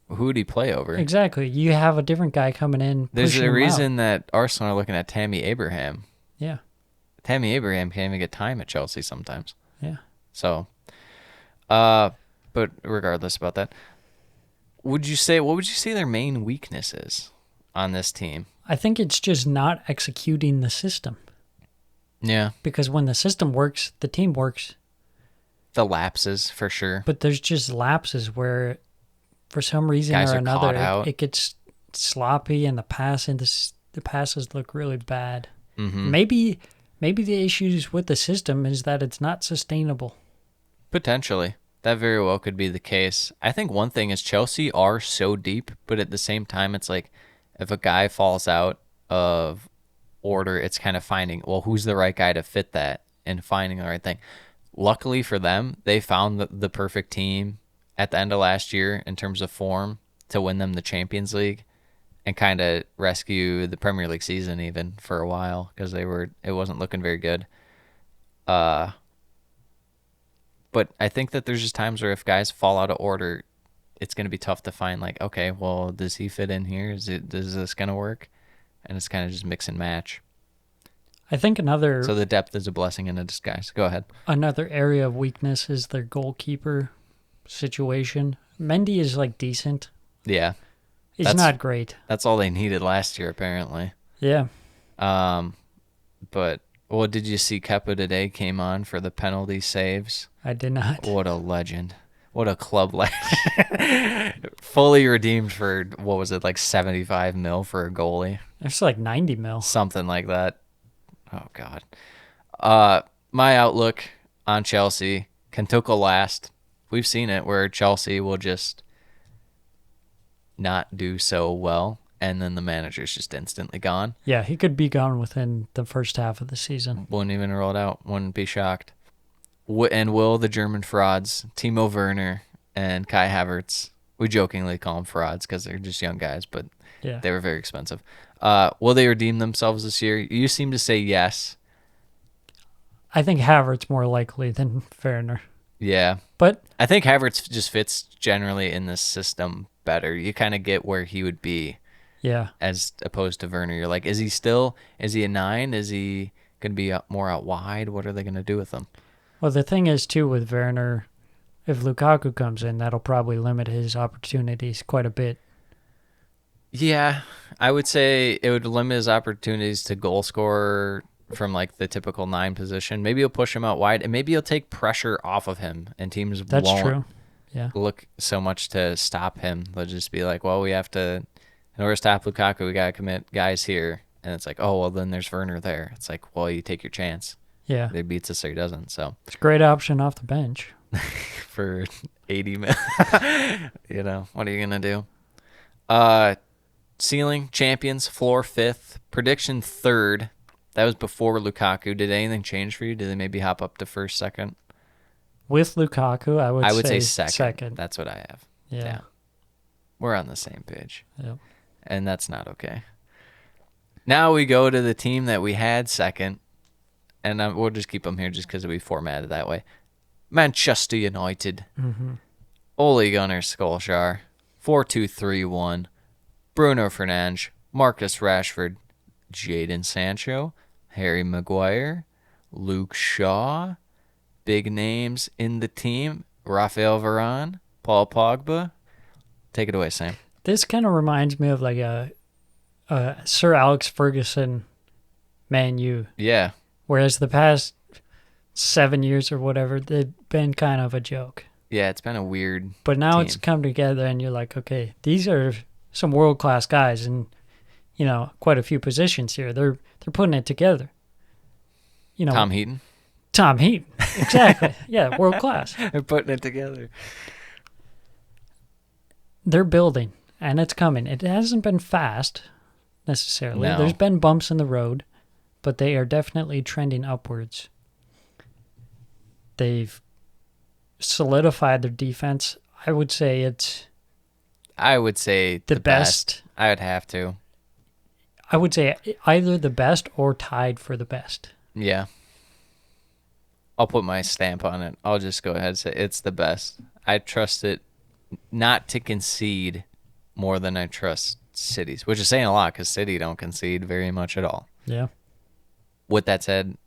Who would he play over? Exactly. You have a different guy coming in. There's pushing a him reason out. that Arsenal are looking at Tammy Abraham. Yeah. Tammy Abraham can't even get time at Chelsea sometimes. Yeah. So, but regardless about that, what would you say their main weakness is on this team? I think it's just not executing the system. Yeah. Because when the system works, the team works. The lapses, for sure. But there's just lapses where, for some reason Guys or are caught another, out. it gets sloppy and the passes look really bad. Mm-hmm. Maybe the issues with the system is that it's not sustainable. Potentially. That very well could be the case. I think one thing is Chelsea are so deep, but at the same time, it's like if a guy falls out of order, it's kind of finding, well, who's the right guy to fit that and finding the right thing. Luckily for them, they found the perfect team at the end of last year in terms of form to win them the Champions League and kind of rescue the Premier League season even for a while because it wasn't looking very good. But I think that there's just times where if guys fall out of order, it's going to be tough to find like, okay, well, does he fit in here? Is this going to work? And it's kind of just mix and match. I think So the depth is a blessing in a disguise. Go ahead. another area of weakness is their goalkeeper situation. Mendy is like decent. Yeah. He's not great. That's all they needed last year, apparently. Yeah. But, well, did you see Kepa today came on for the penalty saves? I did not. What a legend. What a club legend. Fully redeemed for, what was it, like 75 mil for a goalie? It's like 90 mil. Something like that. Oh, God. My outlook on Chelsea, Kentucky last. We've seen it where Chelsea will just not do so well, and then the manager's just instantly gone. Yeah, he could be gone within the first half of the season. Wouldn't even roll it out. Wouldn't be shocked. And will the German frauds, Timo Werner and Kai Havertz, we jokingly call them frauds because they're just young guys, but Yeah. they were very expensive. Will they redeem themselves this year? You seem to say yes. I think Havertz more likely than Werner. Yeah. But I think Havertz just fits generally in this system better. You kind of get where he would be yeah, as opposed to Werner. You're like, is he a 9? Is he going to be more out wide? What are they going to do with him? well, the thing is too with Werner, if Lukaku comes in, that'll probably limit his opportunities quite a bit. Yeah, I would say it would limit his opportunities to goal scorer from like the typical 9 position. Maybe he'll push him out wide, and maybe he'll take pressure off of him, and teams That's won't true. Yeah. look so much to stop him. They'll just be like, well, we have to, in order to stop Lukaku, we got to commit guys here. And it's like, oh, well, then there's Werner there. It's like, well, you take your chance. Yeah. He beats us or he doesn't. So It's a great option off the bench. for 80 minutes, what are you going to do? Ceiling, champions, floor 5th, prediction 3rd. That was before Lukaku. Did anything change for you? Did they maybe hop up to 1st, 2nd? With Lukaku, I would say say second. That's what I have. Yeah. We're on the same page. Yep. And that's not okay. Now we go to the team that we had 2nd, and we'll just keep them here just because we formatted that way. Manchester United. Mm-hmm. Ole Gunnar Solskjaer. 4-2-3-1. Bruno Fernandes. Marcus Rashford. Jadon Sancho. Harry Maguire. Luke Shaw. Big names in the team. Rafael Varane. Paul Pogba. Take it away, Sam. This kind of reminds me of like a Sir Alex Ferguson Man U. Yeah. Whereas the past 7 years or whatever, they've been kind of a joke. Yeah, it's been a weird But now team. it's come together and you're like, okay, these are some world-class guys and, quite a few positions here. They're putting it together. Tom Heaton. Tom Heaton. Exactly. Yeah, world-class. They're putting it together. They're building, and it's coming. It hasn't been fast, necessarily. No. There's been bumps in the road, but they are definitely trending upwards. They've solidified their defense. I would say it's the best. I would have to. I would say either the best or tied for the best. Yeah. I'll put my stamp on it. I'll just go ahead and say it's the best. I trust it not to concede more than I trust City's, which is saying a lot because City don't concede very much at all. Yeah. With that said,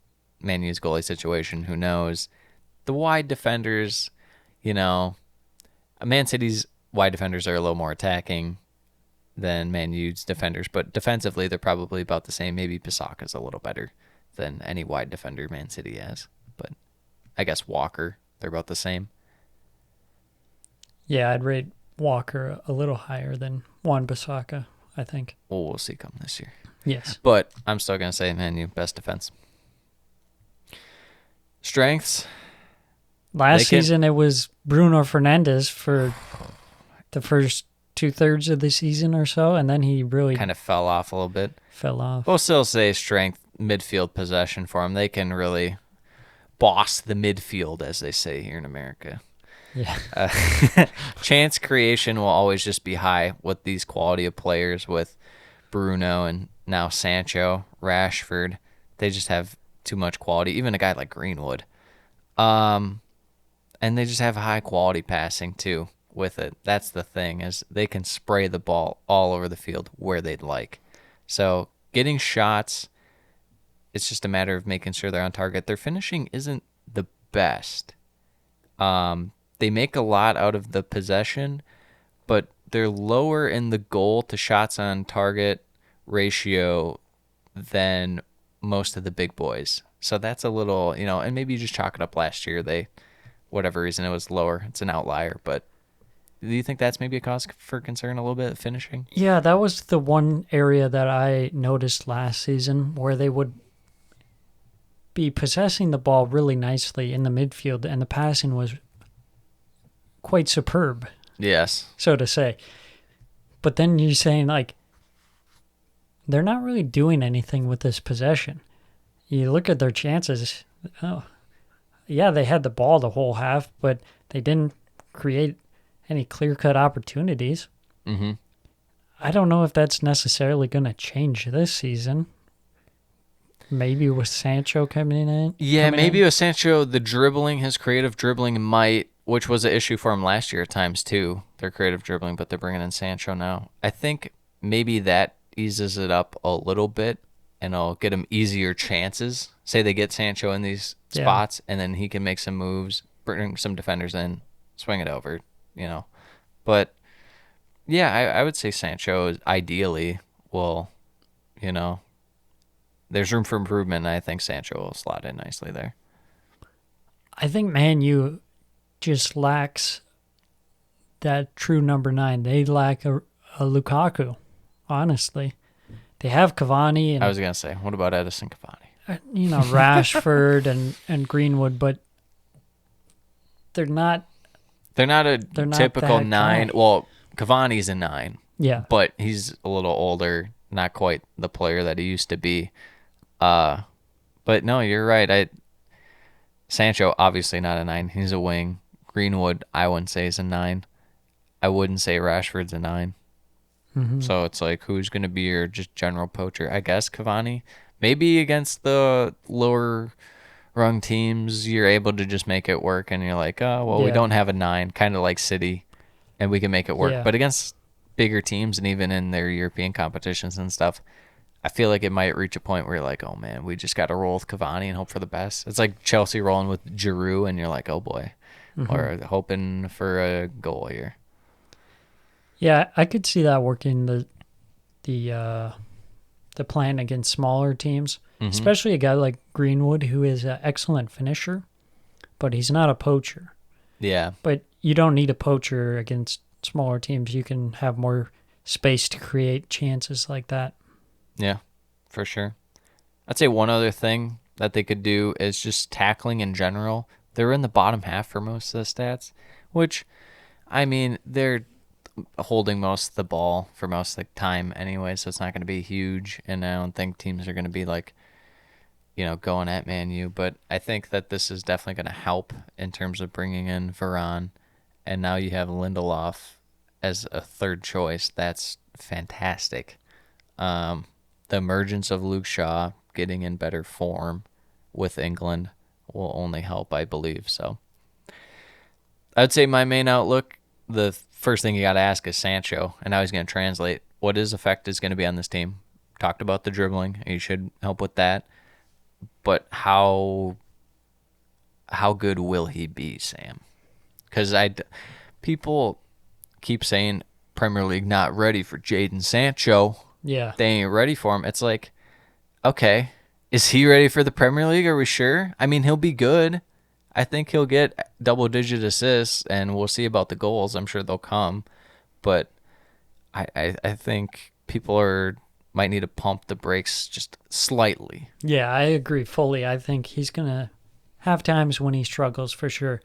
Man U's goalie situation, who knows? The wide defenders, Man City's wide defenders are a little more attacking than Man U's defenders, but defensively they're probably about the same. Maybe Pisaka's a little better than any wide defender Man City has, but I guess Walker, they're about the same. Yeah, I'd rate Walker a little higher than Wan-Bissaka, I think. Well, we'll see come this year. Yes. But I'm still going to say Man U, best defense. Strengths. Last season, it was Bruno Fernandes for the first 2/3 of the season or so, and then he really Kind of fell off a little bit. fell off. We'll still say strength, midfield possession for him. They can really boss the midfield, as they say here in America. Yeah. Chance creation will always just be high with these quality of players, with Bruno and now Sancho, Rashford. They just have too much quality. Even a guy like Greenwood. And they just have high quality passing too with it. That's the thing, is they can spray the ball all over the field where they'd like. So getting shots, it's just a matter of making sure they're on target. Their finishing isn't the best. They make a lot out of the possession, but they're lower in the goal to shots on target ratio than most of the big boys. So that's a little, and maybe you just chalk it up last year. Whatever reason, it was lower. It's an outlier, but do you think that's maybe a cause for concern a little bit of finishing? Yeah, that was the one area that I noticed last season where they would be possessing the ball really nicely in the midfield, and the passing was quite superb, Yes. so to say. But then you're saying, like, they're not really doing anything with this possession. You look at their chances. Oh, yeah, they had the ball the whole half, but they didn't create any clear-cut opportunities. Mm-hmm. I don't know if that's necessarily going to change this season. Maybe with Sancho coming in. Yeah, maybe with Sancho, the dribbling, his creative dribbling might, which was an issue for him last year at times too, their creative dribbling, but they're bringing in Sancho now. I think maybe that eases it up a little bit, and it'll get him easier chances. Say they get Sancho in these spots, and then he can make some moves, bring some defenders in, swing it over, But, yeah, I would say Sancho ideally will, there's room for improvement, and I think Sancho will slot in nicely there. I think Man U just lacks that true number 9. They lack a Lukaku, honestly. They have Cavani and I was going to say, what about Edison Cavani? Rashford and Greenwood, but they're not a typical that 9. guy. Well, Cavani's a 9. Yeah. But he's a little older, not quite the player that he used to be. But no, you're right. Sancho, obviously not a 9. He's a wing. Greenwood, I wouldn't say is a 9. I wouldn't say Rashford's a 9. Mm-hmm. So it's like, who's going to be your just general poacher? I guess Cavani. Maybe against the lower rung teams, you're able to just make it work, and you're like, oh, well, we don't have a 9, kind of like City, and we can make it work. Yeah. But against bigger teams, and even in their European competitions and stuff, I feel like it might reach a point where you're like, oh, man, we just got to roll with Cavani and hope for the best. It's like Chelsea rolling with Giroud, and you're like, oh, boy, or hoping for a goal here. Yeah, I could see that working the plan against smaller teams, especially a guy like Greenwood, who is an excellent finisher, but he's not a poacher. Yeah. But you don't need a poacher against smaller teams. You can have more space to create chances like that. Yeah, for sure. I'd say one other thing that they could do is just tackling in general. They're in the bottom half for most of the stats, which, I mean, they're holding most of the ball for most of the time anyway, so it's not going to be huge, and I don't think teams are going to be like, going at Man U, but I think that this is definitely going to help in terms of bringing in Varane, and now you have Lindelof as a third choice. That's fantastic. The emergence of Luke Shaw getting in better form with England will only help, I believe. So I'd say my main outlook, the first thing you got to ask is Sancho, and now he's going to translate what his effect is going to be on this team. Talked about the dribbling, and he should help with that. But how good will he be, Sam? Because people keep saying Premier League not ready for Jadon Sancho. Yeah. They ain't ready for him. It's like, okay, is he ready for the Premier League? Are we sure? I mean, he'll be good. I think he'll get double-digit assists, and we'll see about the goals. I'm sure they'll come. But I think people might need to pump the brakes just slightly. Yeah, I agree fully. I think he's going to have times when he struggles for sure.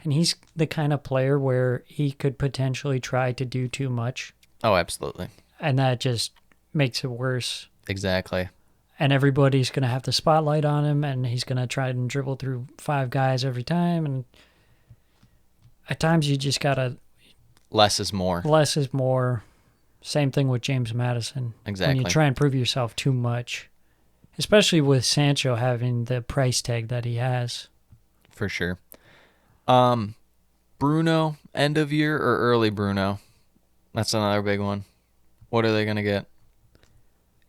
And he's the kind of player where he could potentially try to do too much. Oh, absolutely. And that just makes it worse. Exactly. And everybody's going to have the spotlight on him, and he's going to try and dribble through 5 guys every time. And at times you just got to... Less is more. Less is more. Same thing with James Maddison. Exactly. When you try and prove yourself too much, especially with Sancho having the price tag that he has. For sure. Bruno, end of year or early Bruno? That's another big one. What are they going to get?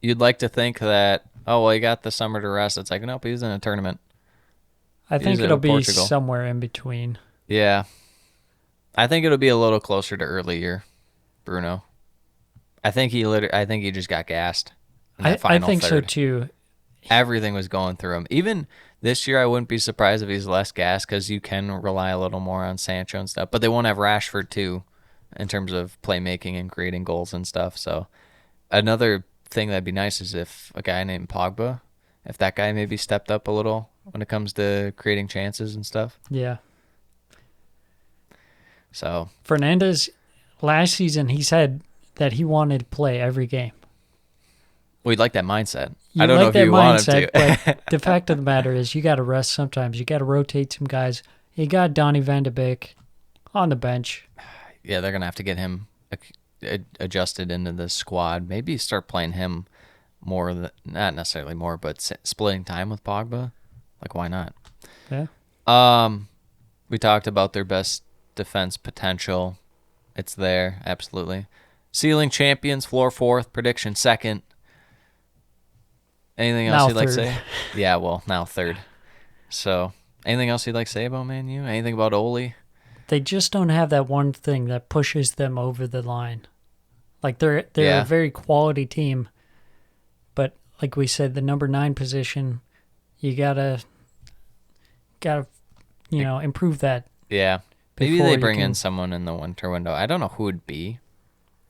You'd like to think that, oh, well, he got the summer to rest. It's like, nope, he was in a tournament. I think He's it'll in be Portugal. somewhere in between. Yeah. I think it'll be a little closer to early year, Bruno. I think he just got gassed in that I final think so third. too. Everything was going through him. Even this year, I wouldn't be surprised if he's less gassed because you can rely a little more on Sancho and stuff. But they won't have Rashford, too, in terms of playmaking and creating goals and stuff. So another thing that'd be nice is if a guy named Pogba, if that guy maybe stepped up a little when it comes to creating chances and stuff. Yeah. So Fernandez, last season, he said that he wanted to play every game. we'd like that mindset. You I don't like know if that you want him mindset, to. but the fact of the matter is you got to rest sometimes. You got to rotate some guys. You got Donny van de Beek on the bench. Yeah, they're going to have to get him adjusted into the squad. Maybe start playing him more, not necessarily more, but splitting time with Pogba. Like, why not? Yeah. We talked about their best defense potential. It's there, absolutely. Ceiling champions, floor fourth, prediction second. Anything else Now you'd like to third. say? Yeah, well, now third. So, anything else you'd like to say about Man U? Anything about Ole? They just don't have that one thing that pushes them over the line. Like they're Yeah. a very quality team, but like we said, the number 9 position, you gotta improve that. Yeah. Maybe Before they you bring in can- someone in the winter window. I don't know who it'd be,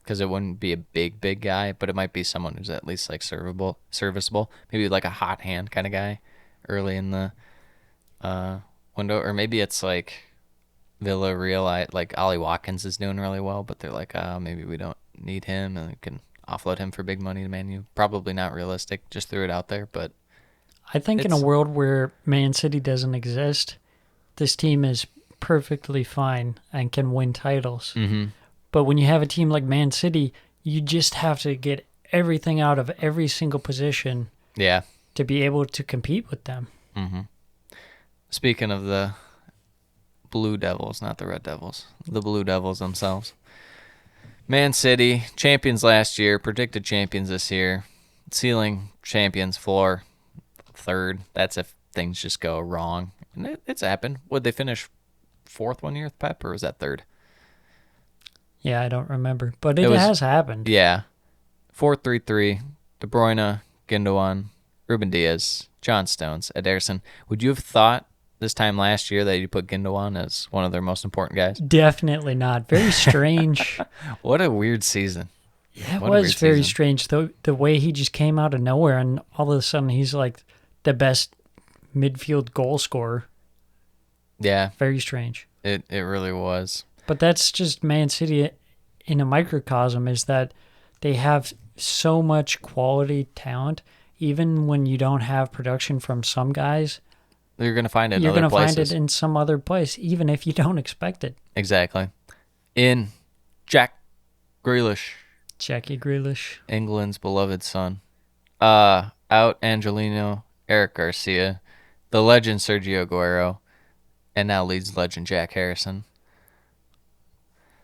because it wouldn't be a big guy, but it might be someone who's at least like serviceable. Maybe like a hot hand kind of guy early in the window, or maybe it's like Villarreal. Like Ollie Watkins is doing really well, but they're like, maybe we don't need him, and we can offload him for big money to Man U. Probably not realistic. Just threw it out there, but I think in a It's- world where Man City doesn't exist, this team is perfectly fine and can win titles. Mhm. But when you have a team like Man City, you just have to get everything out of every single position yeah. to be able to compete with them. Speaking of the Blue Devils, not the Red Devils, the Blue Devils themselves. Man City, champions last year, predicted champions this year. Ceiling champions, floor third. That's if things just go wrong. And it's happened. Would they finish fourth one year with Pep, or was that third? Yeah, I don't remember, but It it was- has happened. Yeah. 4-3-3. De Bruyne, Gundogan, Ruben Diaz, John Stones, Ederson. Would you have thought this time last year that you put Gundogan as one of their most important guys? Definitely not. Very strange. What a weird season. Yeah, it What a was weird very season. strange. The way he just came out of nowhere and all of a sudden he's like the best midfield goal scorer. Yeah, Very strange. it really was. But that's just Man City in a microcosm, is that they have so much quality talent. Even when you don't have production from some guys, You're going to find it in you're other going to find places. it in some other place, even if you don't expect it. Exactly. In Jack Grealish, Jackie Grealish. England's beloved son. Out Angelino, Eric Garcia, the legend Sergio Aguero, and now Leeds legend Jack Harrison.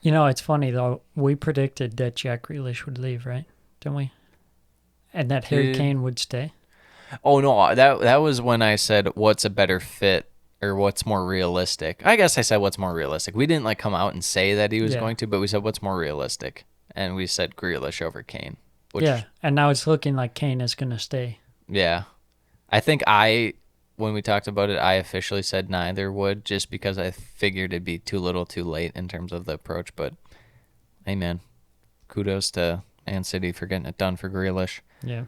You know, it's funny, though. We predicted that Jack Grealish would leave, right? Didn't we? And that Harry Did- Kane would stay. Oh no, that was when I said what's a better fit or what's more realistic. I guess I said what's more realistic. We didn't like come out and say that he was going to, but we said what's more realistic, and we said Grealish over Kane. Which, and now it's looking like Kane is going to stay. Yeah, I think when we talked about it, I officially said neither would, just because I figured it'd be too little, too late in terms of the approach. But hey, man, kudos to Man City for getting it done for Grealish. Yeah.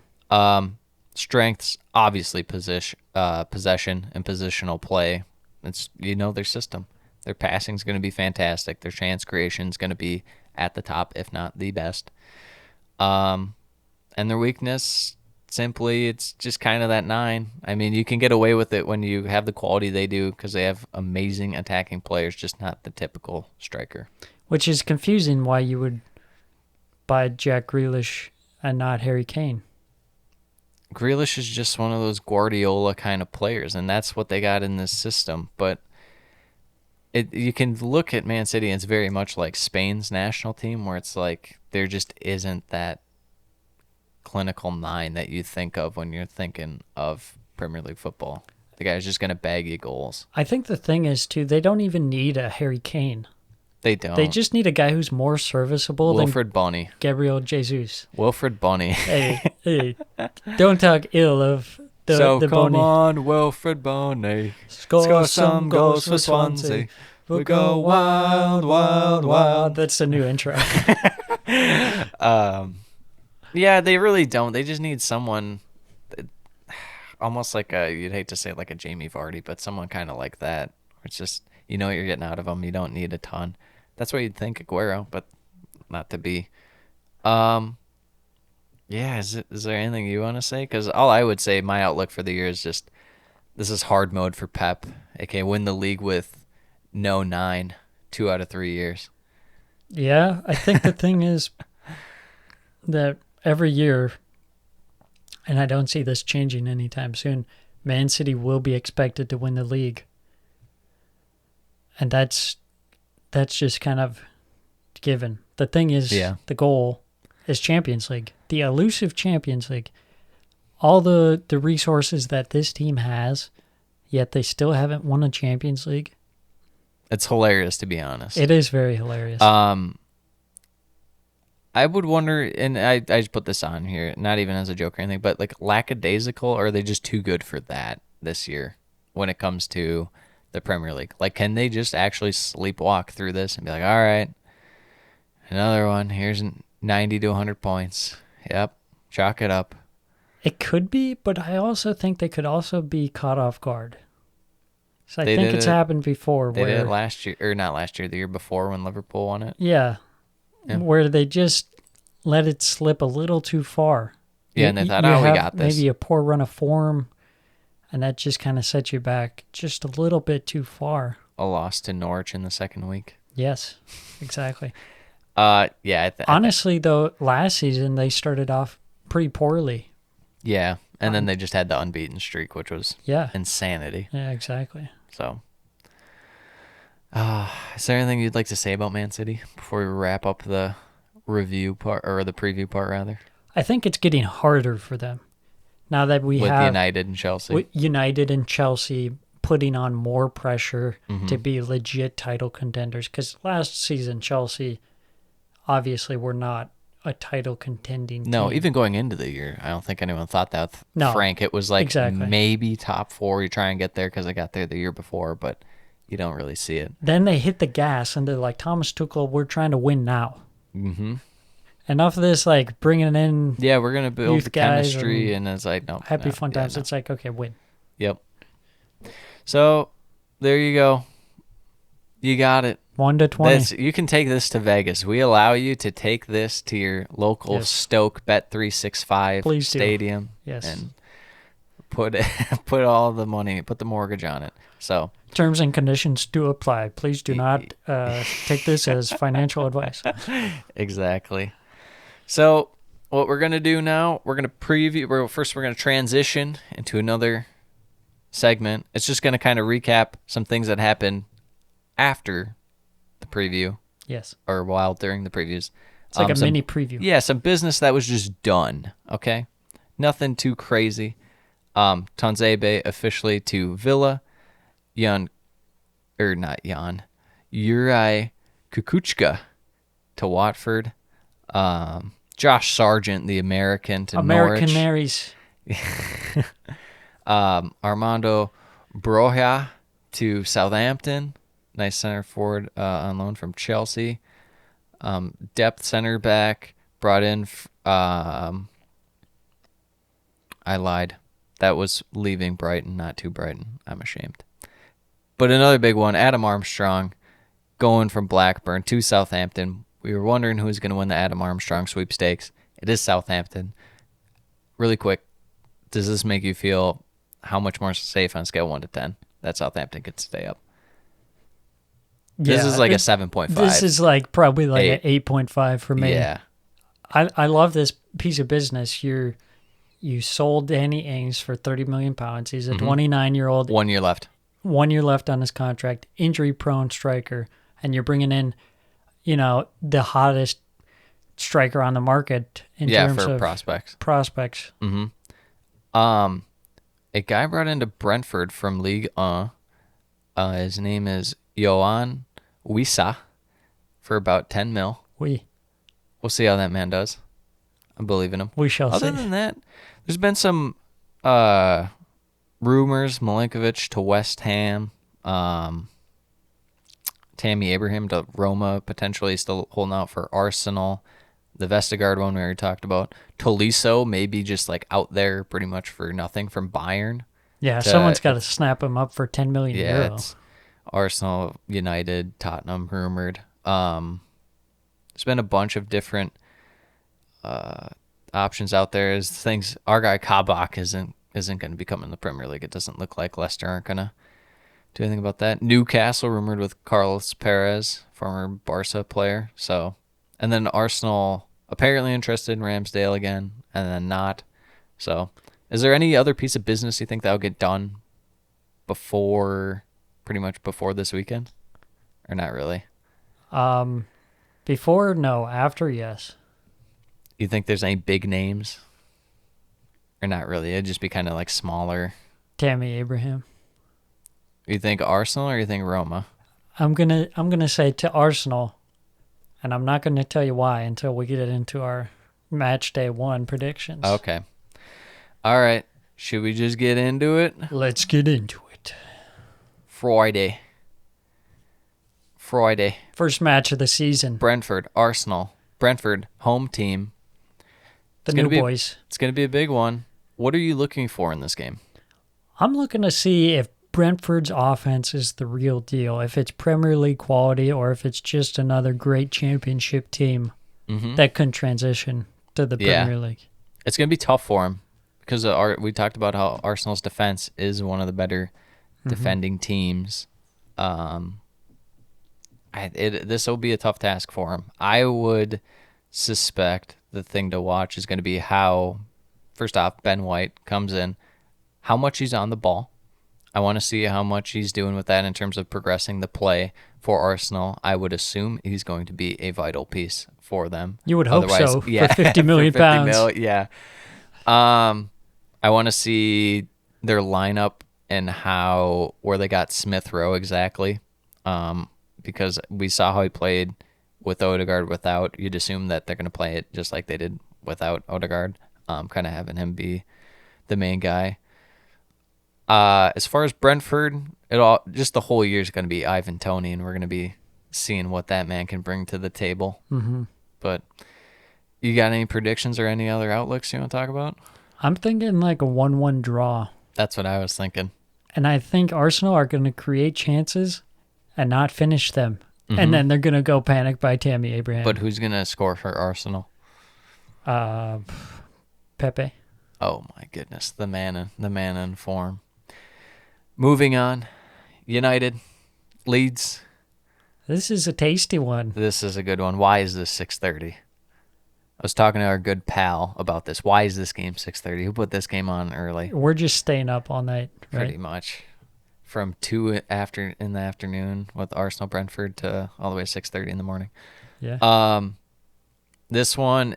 Strengths, obviously, possession and positional play. It's their system. Their passing's going to be fantastic. Their chance creation's going to be at the top, if not the best. And their weakness, simply, it's just kind of that 9. I mean, you can get away with it when you have the quality they do because they have amazing attacking players, just not the typical striker. Which is confusing why you would buy Jack Grealish and not Harry Kane. Grealish is just one of those Guardiola kind of players, and that's what they got in this system. But you can look at Man City, and it's very much like Spain's national team, where it's like there just isn't that clinical 9 that you think of when you're thinking of Premier League football. The guy's just going to bag you goals. I think the thing is, too, they don't even need a Harry Kane. They don't. They just need a guy who's more serviceable Wilfred Bonny. Gabriel Jesus. Wilfred Bonny. Hey, don't talk ill of the come Bonny. on, Wilfred Bonny. Score some goals for Swansea. We'll go wild, wild, wild. That's the new intro. Yeah, they really don't. They just need someone, almost like you'd hate to say like a Jamie Vardy, but someone kind of like that. It's just, what you're getting out of them. You don't need a ton. That's what you'd think Aguero, but not to be. Yeah, is there anything you want to say? Because all I would say, my outlook for the year is just, this is hard mode for Pep, aka win the league with no 9, 2 out of 3 years. Yeah, I think the thing is that every year, and I don't see this changing anytime soon, Man City will be expected to win the league. And that's just kind of given. The thing is, the goal is Champions League, the elusive Champions League. All the resources that this team has, yet they still haven't won a Champions League. It's hilarious, to be honest. It is very hilarious. I would wonder, and I just put this on here, not even as a joke or anything, but like lackadaisical, or are they just too good for that this year when it comes to the Premier League? Like, can they just actually sleepwalk through this and be like, all right, another one, here's 90 to 100 points. Yep, chalk it up. It could be, but I also think they could also be caught off guard. So I think it's happened before. They did it last year, or not last year, the year before when Liverpool won it. Yeah. Where they just let it slip a little too far. Yeah, and they thought, we got this. Maybe a poor run of form, and that just kind of sets you back just a little bit too far. A loss to Norwich in the second week. Yes, exactly. Yeah. Honestly, though, last season they started off pretty poorly. Yeah, and then they just had the unbeaten streak, which was insanity. Yeah, exactly. So, is there anything you'd like to say about Man City before we wrap up the review part, or the preview part, rather? I think it's getting harder for them now that we have United and Chelsea. United and Chelsea putting on more pressure to be legit title contenders. Because last season, Chelsea obviously were not a title contending team. No, even going into the year, I don't think anyone thought that. No, Frank, it was like exactly. Maybe top 4. You try and get there because they got there the year before, but you don't really see it. Then they hit the gas and they're like, Thomas Tuchel, we're trying to win now. Mm-hmm. Enough of this, like, bringing in we're going to build the chemistry, and it's like, no. Happy fun times. It's like, okay, win. Yep. So, there you go. You got it. 1 to 20. You can take this to Vegas. We allow you to take this to your local Stoke Bet365 stadium. Yes. And put all the money, put the mortgage on it. So terms and conditions do apply. Please do not take this as financial advice. Exactly. So what we're going to do now, we're going to preview. First, we're going to transition into another segment. It's just going to kind of recap some things that happened after the preview. Yes. Or while during the previews. It's like a mini preview. Yeah, some business that was just done, okay? Nothing too crazy. Tonzebe officially to Villa. Juraj Kukučka to Watford. Josh Sargent, the American, to American Norwich. Marys. Armando Broja to Southampton. Nice center forward on loan from Chelsea. Depth center back brought in. I lied. That was leaving Brighton, not to Brighton. I'm ashamed. But another big one, Adam Armstrong, going from Blackburn to Southampton. We were wondering who was going to win the Adam Armstrong sweepstakes. It is Southampton. Really quick, does this make you feel how much more safe on a scale 1 to 10 that Southampton could stay up? This is like a 7.5. This is like probably like an 8. 8.5 for me. Yeah. I love this piece of business. You sold Danny Ings for £30 million. He's a 29-year-old. 1 year left. 1 year left on his contract, injury-prone striker, and you're bringing in, the hottest striker on the market in terms for of prospects. A guy brought into Brentford from Ligue 1. His name is Yohan Wissa for about 10 mil. We'll see how that man does. I believe in him. We shall see. Other than that, there's been some rumors. Milinkovic to West Ham. Tammy Abraham to Roma, potentially still holding out for Arsenal. The Vestergaard one we already talked about. Tolisso maybe just like out there pretty much for nothing from Bayern. Yeah, someone's got to snap him up for 10 million euro. It's Arsenal, United, Tottenham rumored. There's been a bunch of different options out there. As things, our guy Kabak isn't going to be coming in the Premier League. It doesn't look like Leicester aren't going to do anything about that. Newcastle rumored with Carlos Perez, former Barca player. So, and then Arsenal apparently interested in Ramsdale again, and then not. So, is there any other piece of business you think that'll get done pretty much before this weekend, or not really? Before, no. After, yes. You think there's any big names, or not really? It'd just be kind of like smaller. Tammy Abraham. You think Arsenal or you think Roma? I'm gonna say to Arsenal, and I'm not gonna tell you why until we get it into our match day 1 predictions. Okay. All right. Should we just get into it? Let's get into it. Friday. First match of the season. Brentford, Arsenal. Brentford, home team. The new boys. It's going to be a big one. What are you looking for in this game? I'm looking to see if Brentford's offense is the real deal, if it's Premier League quality or if it's just another great championship team that can transition to the Premier League. It's going to be tough for him because we talked about how Arsenal's defense is one of the better defending teams. This will be a tough task for him. I would suspect the thing to watch is going to be how, first off, Ben White comes in, how much he's on the ball. I want to see how much he's doing with that in terms of progressing the play for Arsenal. I would assume he's going to be a vital piece for them. You would hope so, yeah, for 50 million pounds. Yeah. I want to see their lineup and where they got Smith Rowe exactly. Because we saw how he played with Odegaard without. You'd assume that they're going to play it just like they did without Odegaard, kind of having him be the main guy. As far as Brentford, just the whole year is going to be Ivan Toney, and we're going to be seeing what that man can bring to the table. Mm-hmm. But you got any predictions or any other outlooks you want to talk about? I'm thinking like a 1-1 draw. That's what I was thinking. And I think Arsenal are going to create chances and not finish them. And then they're going to go panic by Tammy Abraham. But who's going to score for Arsenal? Pepe. Oh my goodness, the man in form. Moving on, United, Leeds. This is a tasty one. This is a good one. Why is this 6:30? I was talking to our good pal about this. Why is this game 6:30? Who put this game on early? We're just staying up all night, right? Pretty much. From 2 in the afternoon with Arsenal Brentford to all the way to 6:30 in the morning. Yeah. This one,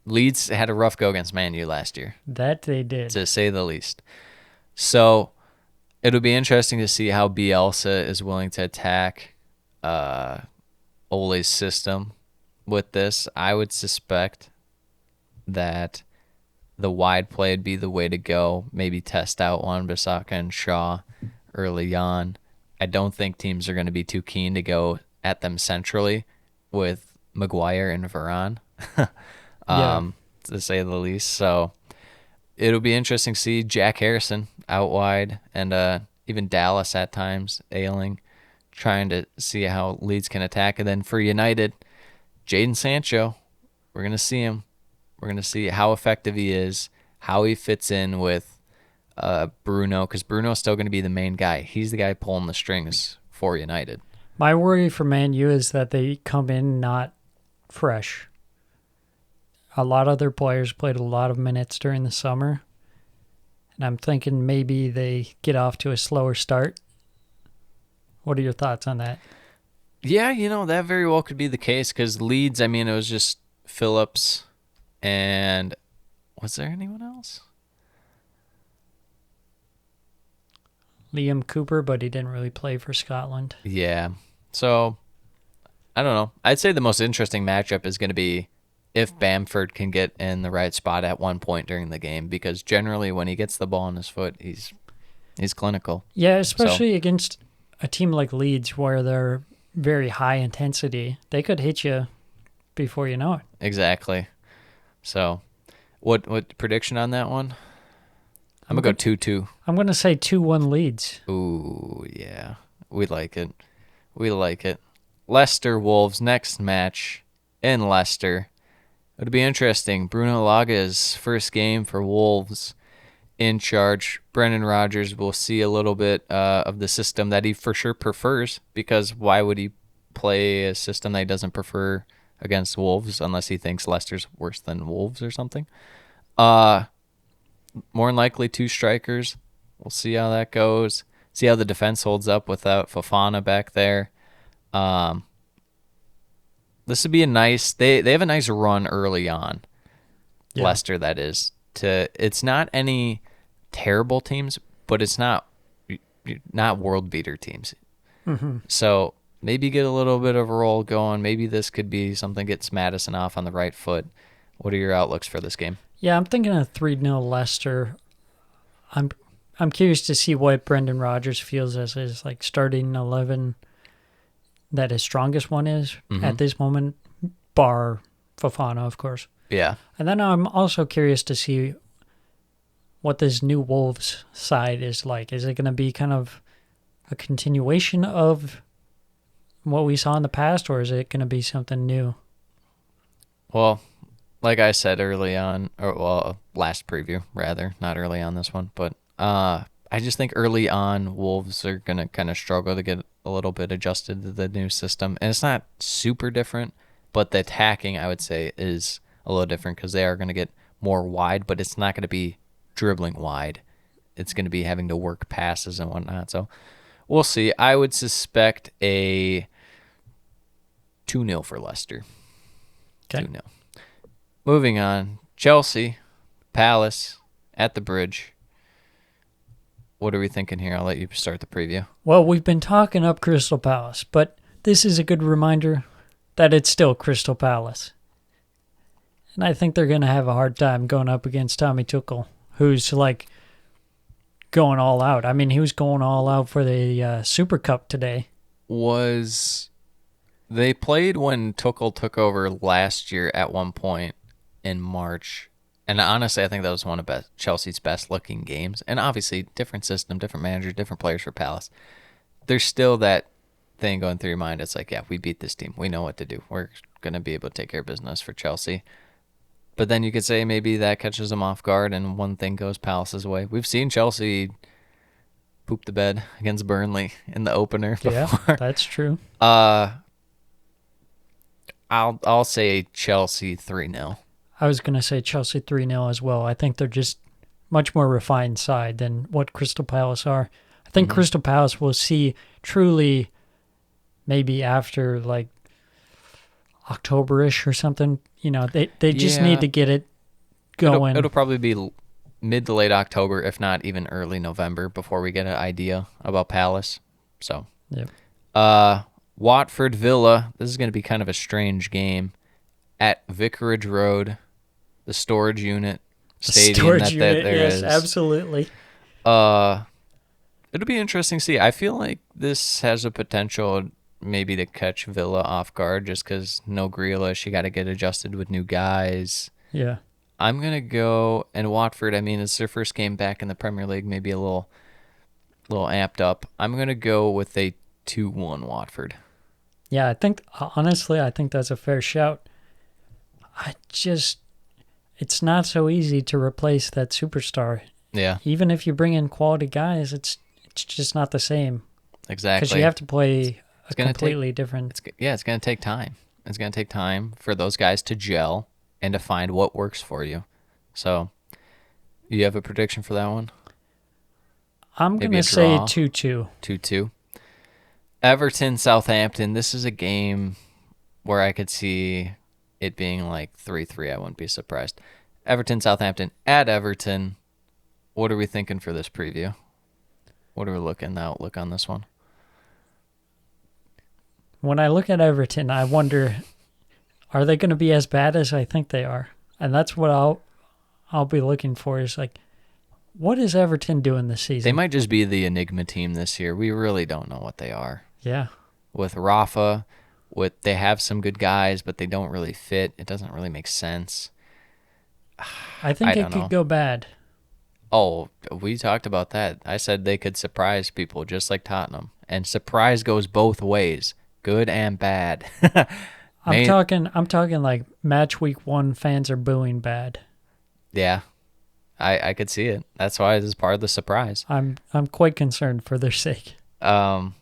Leeds had a rough go against Man U last year. That they did. To say the least. So It'll be interesting to see how Bielsa is willing to attack Ole's system with this. I would suspect that the wide play would be the way to go. Maybe test out Wan-Bissaka and Shaw early on. I don't think teams are going to be too keen to go at them centrally with Maguire and Varane, to say the least. So it'll be interesting to see Jack Harrison out wide and even Dallas at times, Ayling, trying to see how Leeds can attack. And then for United, Jadon Sancho, we're going to see him. We're going to see how effective he is, how he fits in with Bruno, because Bruno's still going to be the main guy. He's the guy pulling the strings for United. My worry for Man U is that they come in not fresh. A lot of their players played a lot of minutes during the summer, and I'm thinking maybe they get off to a slower start. What are your thoughts on that? Yeah, that very well could be the case, because Leeds, it was just Phillips and was there anyone else? Liam Cooper, but he didn't really play for Scotland. Yeah. So, I don't know. I'd say the most interesting matchup is going to be if Bamford can get in the right spot at one point during the game, because generally when he gets the ball in his foot, he's clinical. Yeah, especially against a team like Leeds where they're very high intensity. They could hit you before you know it. Exactly. So, what prediction on that one? I'm going to go 2-2. I'm going to say 2-1 Leeds. Ooh, yeah. We like it. We like it. Leicester-Wolves, next match in Leicester. It'll be interesting. Bruno Laga's first game for Wolves in charge. Brendan Rodgers will see a little bit of the system that he for sure prefers, because why would he play a system that he doesn't prefer against Wolves unless he thinks Leicester's worse than Wolves or something? More than likely 2 strikers. We'll see how that goes. See how the defense holds up without Fofana back there. This would be a nice... They have a nice run early on. Yeah. Leicester, that is. It's not any terrible teams, but it's not world beater teams. Mm-hmm. So maybe get a little bit of a roll going. Maybe this could be something gets Maddison off on the right foot. What are your outlooks for this game? Yeah, I'm thinking of 3-0 Leicester. I'm curious to see what Brendan Rodgers feels as his starting 11, that his strongest one is at this moment, bar Fofana, of course. Yeah. And then I'm also curious to see what this new Wolves side is like. Is it going to be kind of a continuation of what we saw in the past, or is it going to be something new? Well, like I said early on, last preview, rather, not early on this one, but I just think early on, Wolves are going to kind of struggle to get a little bit adjusted to the new system. And it's not super different, but the attacking, I would say, is a little different, because they are going to get more wide, but it's not going to be dribbling wide. It's going to be having to work passes and whatnot. So we'll see. I would suspect a 2-0 for Leicester. Okay. 2-0. Moving on, Chelsea, Palace, at the Bridge. What are we thinking here? I'll let you start the preview. Well, we've been talking up Crystal Palace, but this is a good reminder that it's still Crystal Palace. And I think they're going to have a hard time going up against Tommy Tuchel, who's going all out. I mean, he was going all out for the Super Cup today. They played when Tuchel took over last year at one point in March. And honestly, I think that was one of Chelsea's best-looking games. And obviously, different system, different manager, different players for Palace. There's still that thing going through your mind. It's like, yeah, we beat this team. We know what to do. We're going to be able to take care of business for Chelsea. But then you could say maybe that catches them off guard and one thing goes Palace's way. We've seen Chelsea poop the bed against Burnley in the opener before. Yeah, that's true. I'll say Chelsea 3-0. I was going to say Chelsea 3-0 as well. I think they're just much more refined side than what Crystal Palace are. I think Crystal Palace will see truly maybe after October-ish or something. They just need to get it going. It'll probably be mid to late October, if not even early November, before we get an idea about Palace. So, Yep. Watford Villa. This is going to be kind of a strange game at Vicarage Road, the storage unit stadium Storage unit, there yes, is. absolutely. It'll be interesting to see. I feel like this has a potential maybe to catch Villa off guard just because no Grealish. You got to get adjusted with new guys. Yeah. I'm going to go, and Watford, I mean, it's their first game back in the Premier League, maybe a little amped up. I'm going to go with a 2-1 Watford. Yeah, I think, honestly, I think that's a fair shout. It's not so easy to replace that superstar. Yeah, Even if you bring in quality guys, it's just not the same. exactly. Because you have to play a gonna completely different. It's going to take time. It's going to take time for those guys to gel and to find what works for you. So, you have a prediction for that one? I'm maybe going a to say draw. 2-2. 2-2. Everton, Southampton. This is a game where I could see it being like 3-3. I wouldn't be surprised. Everton, Southampton at Everton. What are we thinking for this preview? What are we looking the outlook on this one? When I look at Everton, I wonder, are they going to be as bad as I think they are? And that's what I'll be looking for is like, what is Everton doing this season? They might just be the enigma team this year. We really don't know what they are. Yeah. With Rafa, they have some good guys, but they don't really fit. It doesn't really make sense. I think I it don't know. could go bad. Oh, we talked about that. I said they could surprise people just like Tottenham. And surprise goes both ways, good and bad. I'm talking like match week 1 fans are booing bad. Yeah. I could see it. That's why this is part of the surprise. I'm quite concerned for their sake. As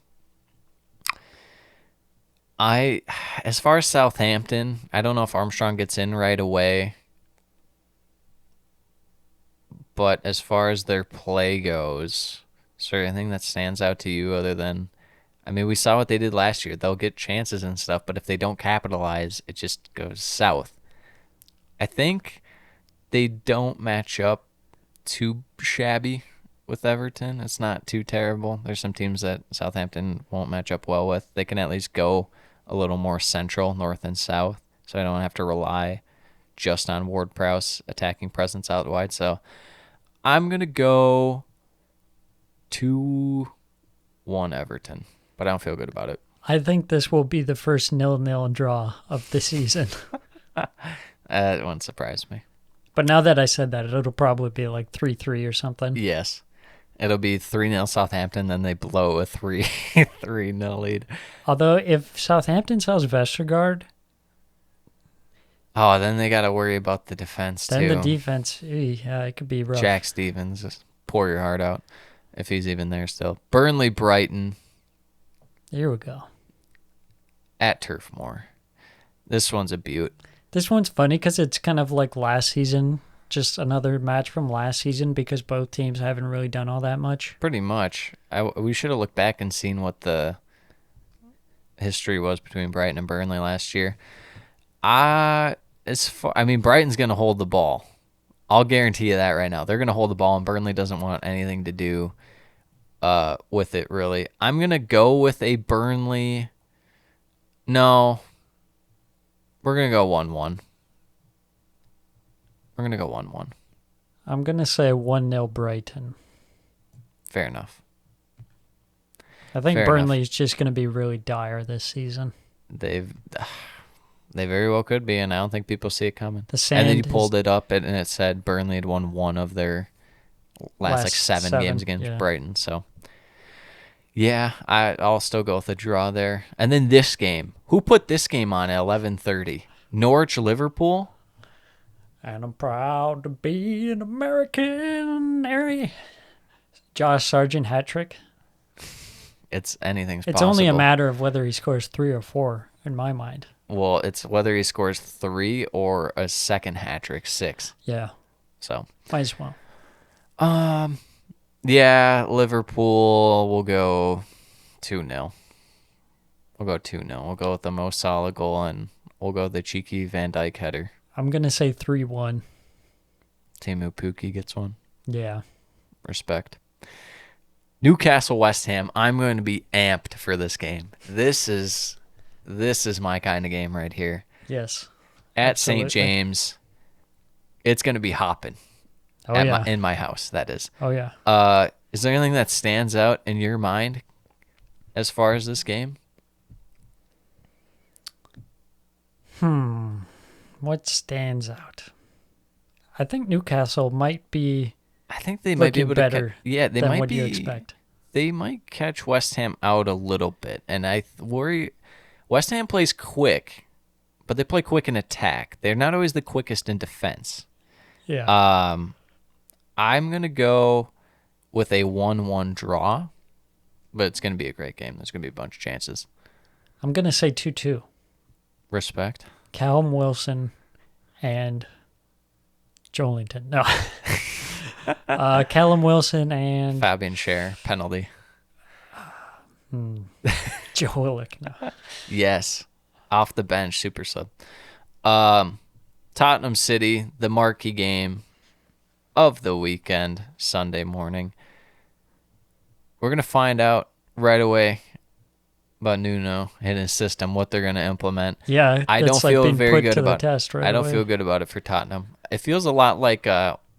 far as Southampton, I don't know if Armstrong gets in right away. But as far as their play goes, is there anything that stands out to you other than, I mean, we saw what they did last year. They'll get chances and stuff, but if they don't capitalize, it just goes south. I think they don't match up too shabby with Everton. It's not too terrible. There's some teams that Southampton won't match up well with. They can at least go a little more central, north and south, so I don't have to rely just on Ward-Prowse attacking presence out wide. So I'm going to go 2-1 Everton, but I don't feel good about it. I think this will be the first 0-0 draw of the season. That wouldn't surprise me. But now that I said that, it'll probably be like 3-3 or something. Yes. It'll be 3-0 Southampton, then they blow a 3-0 lead. Although if Southampton sells Vestergaard, Oh, then they got to worry about the defense, then too. the defense, yeah, it could be rough. Jack Stevens, just pour your heart out if he's even there still. Burnley, Brighton Here we go. at Turf Moor. This one's a beaut. This one's funny because it's kind of like last season, just another match from last season because both teams haven't really done all that much. Pretty much. We should have looked back and seen what the history was between Brighton and Burnley last year. Brighton's going to hold the ball. I'll guarantee you that right now. They're going to hold the ball, and Burnley doesn't want anything to do with it, really. I'm going to go with a Burnley. No. We're going to go 1-1. We're going to go 1-1. I'm going to say 1-0 Brighton. Fair enough. I think Fair Burnley enough. is just going to be really dire this season. They very well could be, and I don't think people see it coming. The sand and then you is- pulled it up, and it said Burnley had won one of their last like seven games against yeah. Brighton. So, yeah, I'll still go with a draw there. And then this game. Who put this game on at 11:30? Norwich, Liverpool? And I'm proud to be an American. Josh Sargent hat trick. Anything's It's possible. only a matter of whether he scores 3 or 4 in my mind. Well, it's whether he scores 3 or a second hat trick, 6. Yeah, So, might as well. yeah, Liverpool will go 2-0. We'll go 2-0. We'll go with the Mo Salah goal, and we'll go with the cheeky Van Dijk header. I'm going to say 3-1. Timu Pukki gets one. Yeah. Respect. Newcastle West Ham. I'm going to be amped for this game. This is my kind of game right here. Yes. At St. Absolutely. James. It's going to be hopping. Oh, yeah. In my house, that is. Oh, yeah. Is there anything that stands out in your mind as far as this game? What stands out? I think Newcastle might be I think they might be looking able better to. They than might what be. you expect. They might catch West Ham out a little bit, and I worry. West Ham plays quick, but they play quick in attack. They're not always the quickest in defense. Yeah. I'm gonna go with a 1-1 draw, but it's gonna be a great game. There's gonna be a bunch of chances. I'm going to say 2-2. Respect. Callum Wilson and Joelinton. No. Callum Wilson and Fabian Schär penalty. Joe Willock. No. Yes, off the bench, super sub. Tottenham City, the marquee game of the weekend, Sunday morning. We're gonna find out right away about Nuno and his system, what they're gonna implement. Yeah, I don't it's like feel being very put good to the about. test right I don't away. feel good about it for Tottenham. It feels a lot like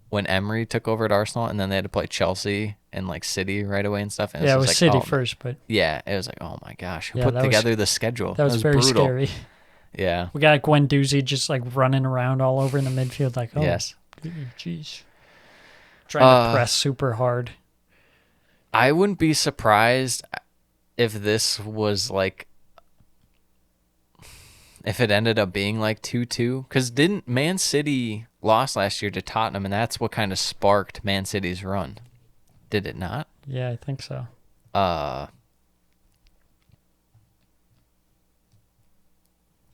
when Emery took over at Arsenal, and then they had to play Chelsea and like City right away and stuff. And Yeah, it just was like, City oh, first, but Yeah, it was like, oh my gosh, who Yeah, put that was- together the schedule? that was very brutal. scary. Yeah. We got Guendouzi just like running around all over in the midfield, like, oh, Yes. jeez. Trying to press super hard. I wouldn't be surprised if this was like, if it ended up being like 2-2, because didn't Man City lost last year to Tottenham, and that's what kind of sparked Man City's run, did it not? Yeah, I think so.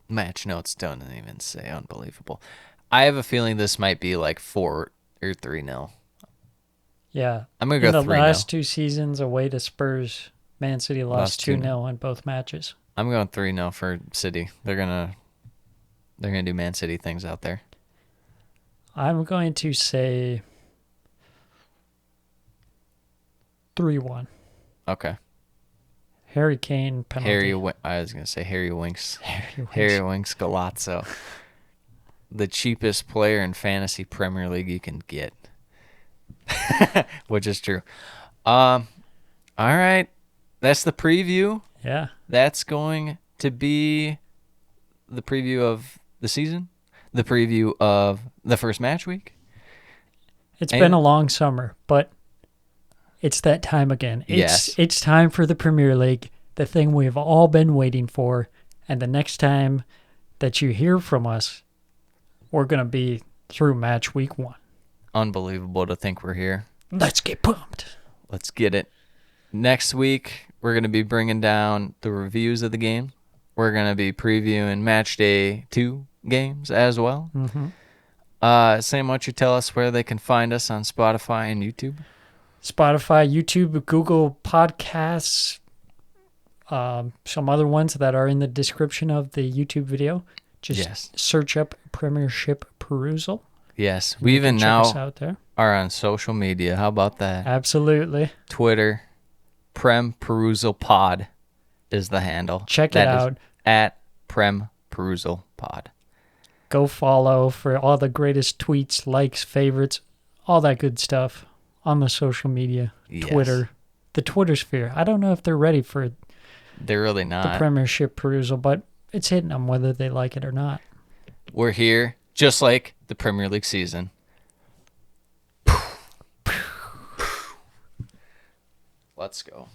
Match notes don't even say. Unbelievable. I have a feeling this might be like 4 or 3-0. Yeah. I'm gonna In go the 3-0. last two seasons away to Spurs, Man City lost Lost 2-0 in both matches. I'm going 3-0 for City. They're gonna do Man City things out there. I'm going to say 3-1. Okay. Harry Kane penalty. I was gonna say Harry Winks. Winks. Harry Winks Galazzo. The cheapest player in fantasy Premier League you can get. Which is true. All right. That's the preview. Yeah. That's going to be the preview of the season, the preview of the first match week. It's been a long summer, but it's that time again. It's time for the Premier League, the thing we've all been waiting for. And the next time that you hear from us, we're going to be through match week 1. Unbelievable to think we're here. Let's get pumped. Let's get it. Next week, we're going to be bringing down the reviews of the game. We're going to be previewing match day 2 games as well. Mm-hmm. Sam, why don't you tell us where they can find us on Spotify and YouTube? Spotify, YouTube, Google Podcasts, some other ones that are in the description of the YouTube video. Just search up Premiership Perusal. Yes, we even Check us now out there. are on social media. How about that? Absolutely. Twitter, Prem Perusal Pod is the handle. Check it That is out. at Prem Perusal Pod. Go follow for all the greatest tweets, likes, favorites, all that good stuff on the social media. Yes. Twitter, the Twitter sphere. I don't know if they're ready for They're really the not. Premiership Perusal, but it's hitting them whether they like it or not. We're here, just like the Premier League season. Let's go.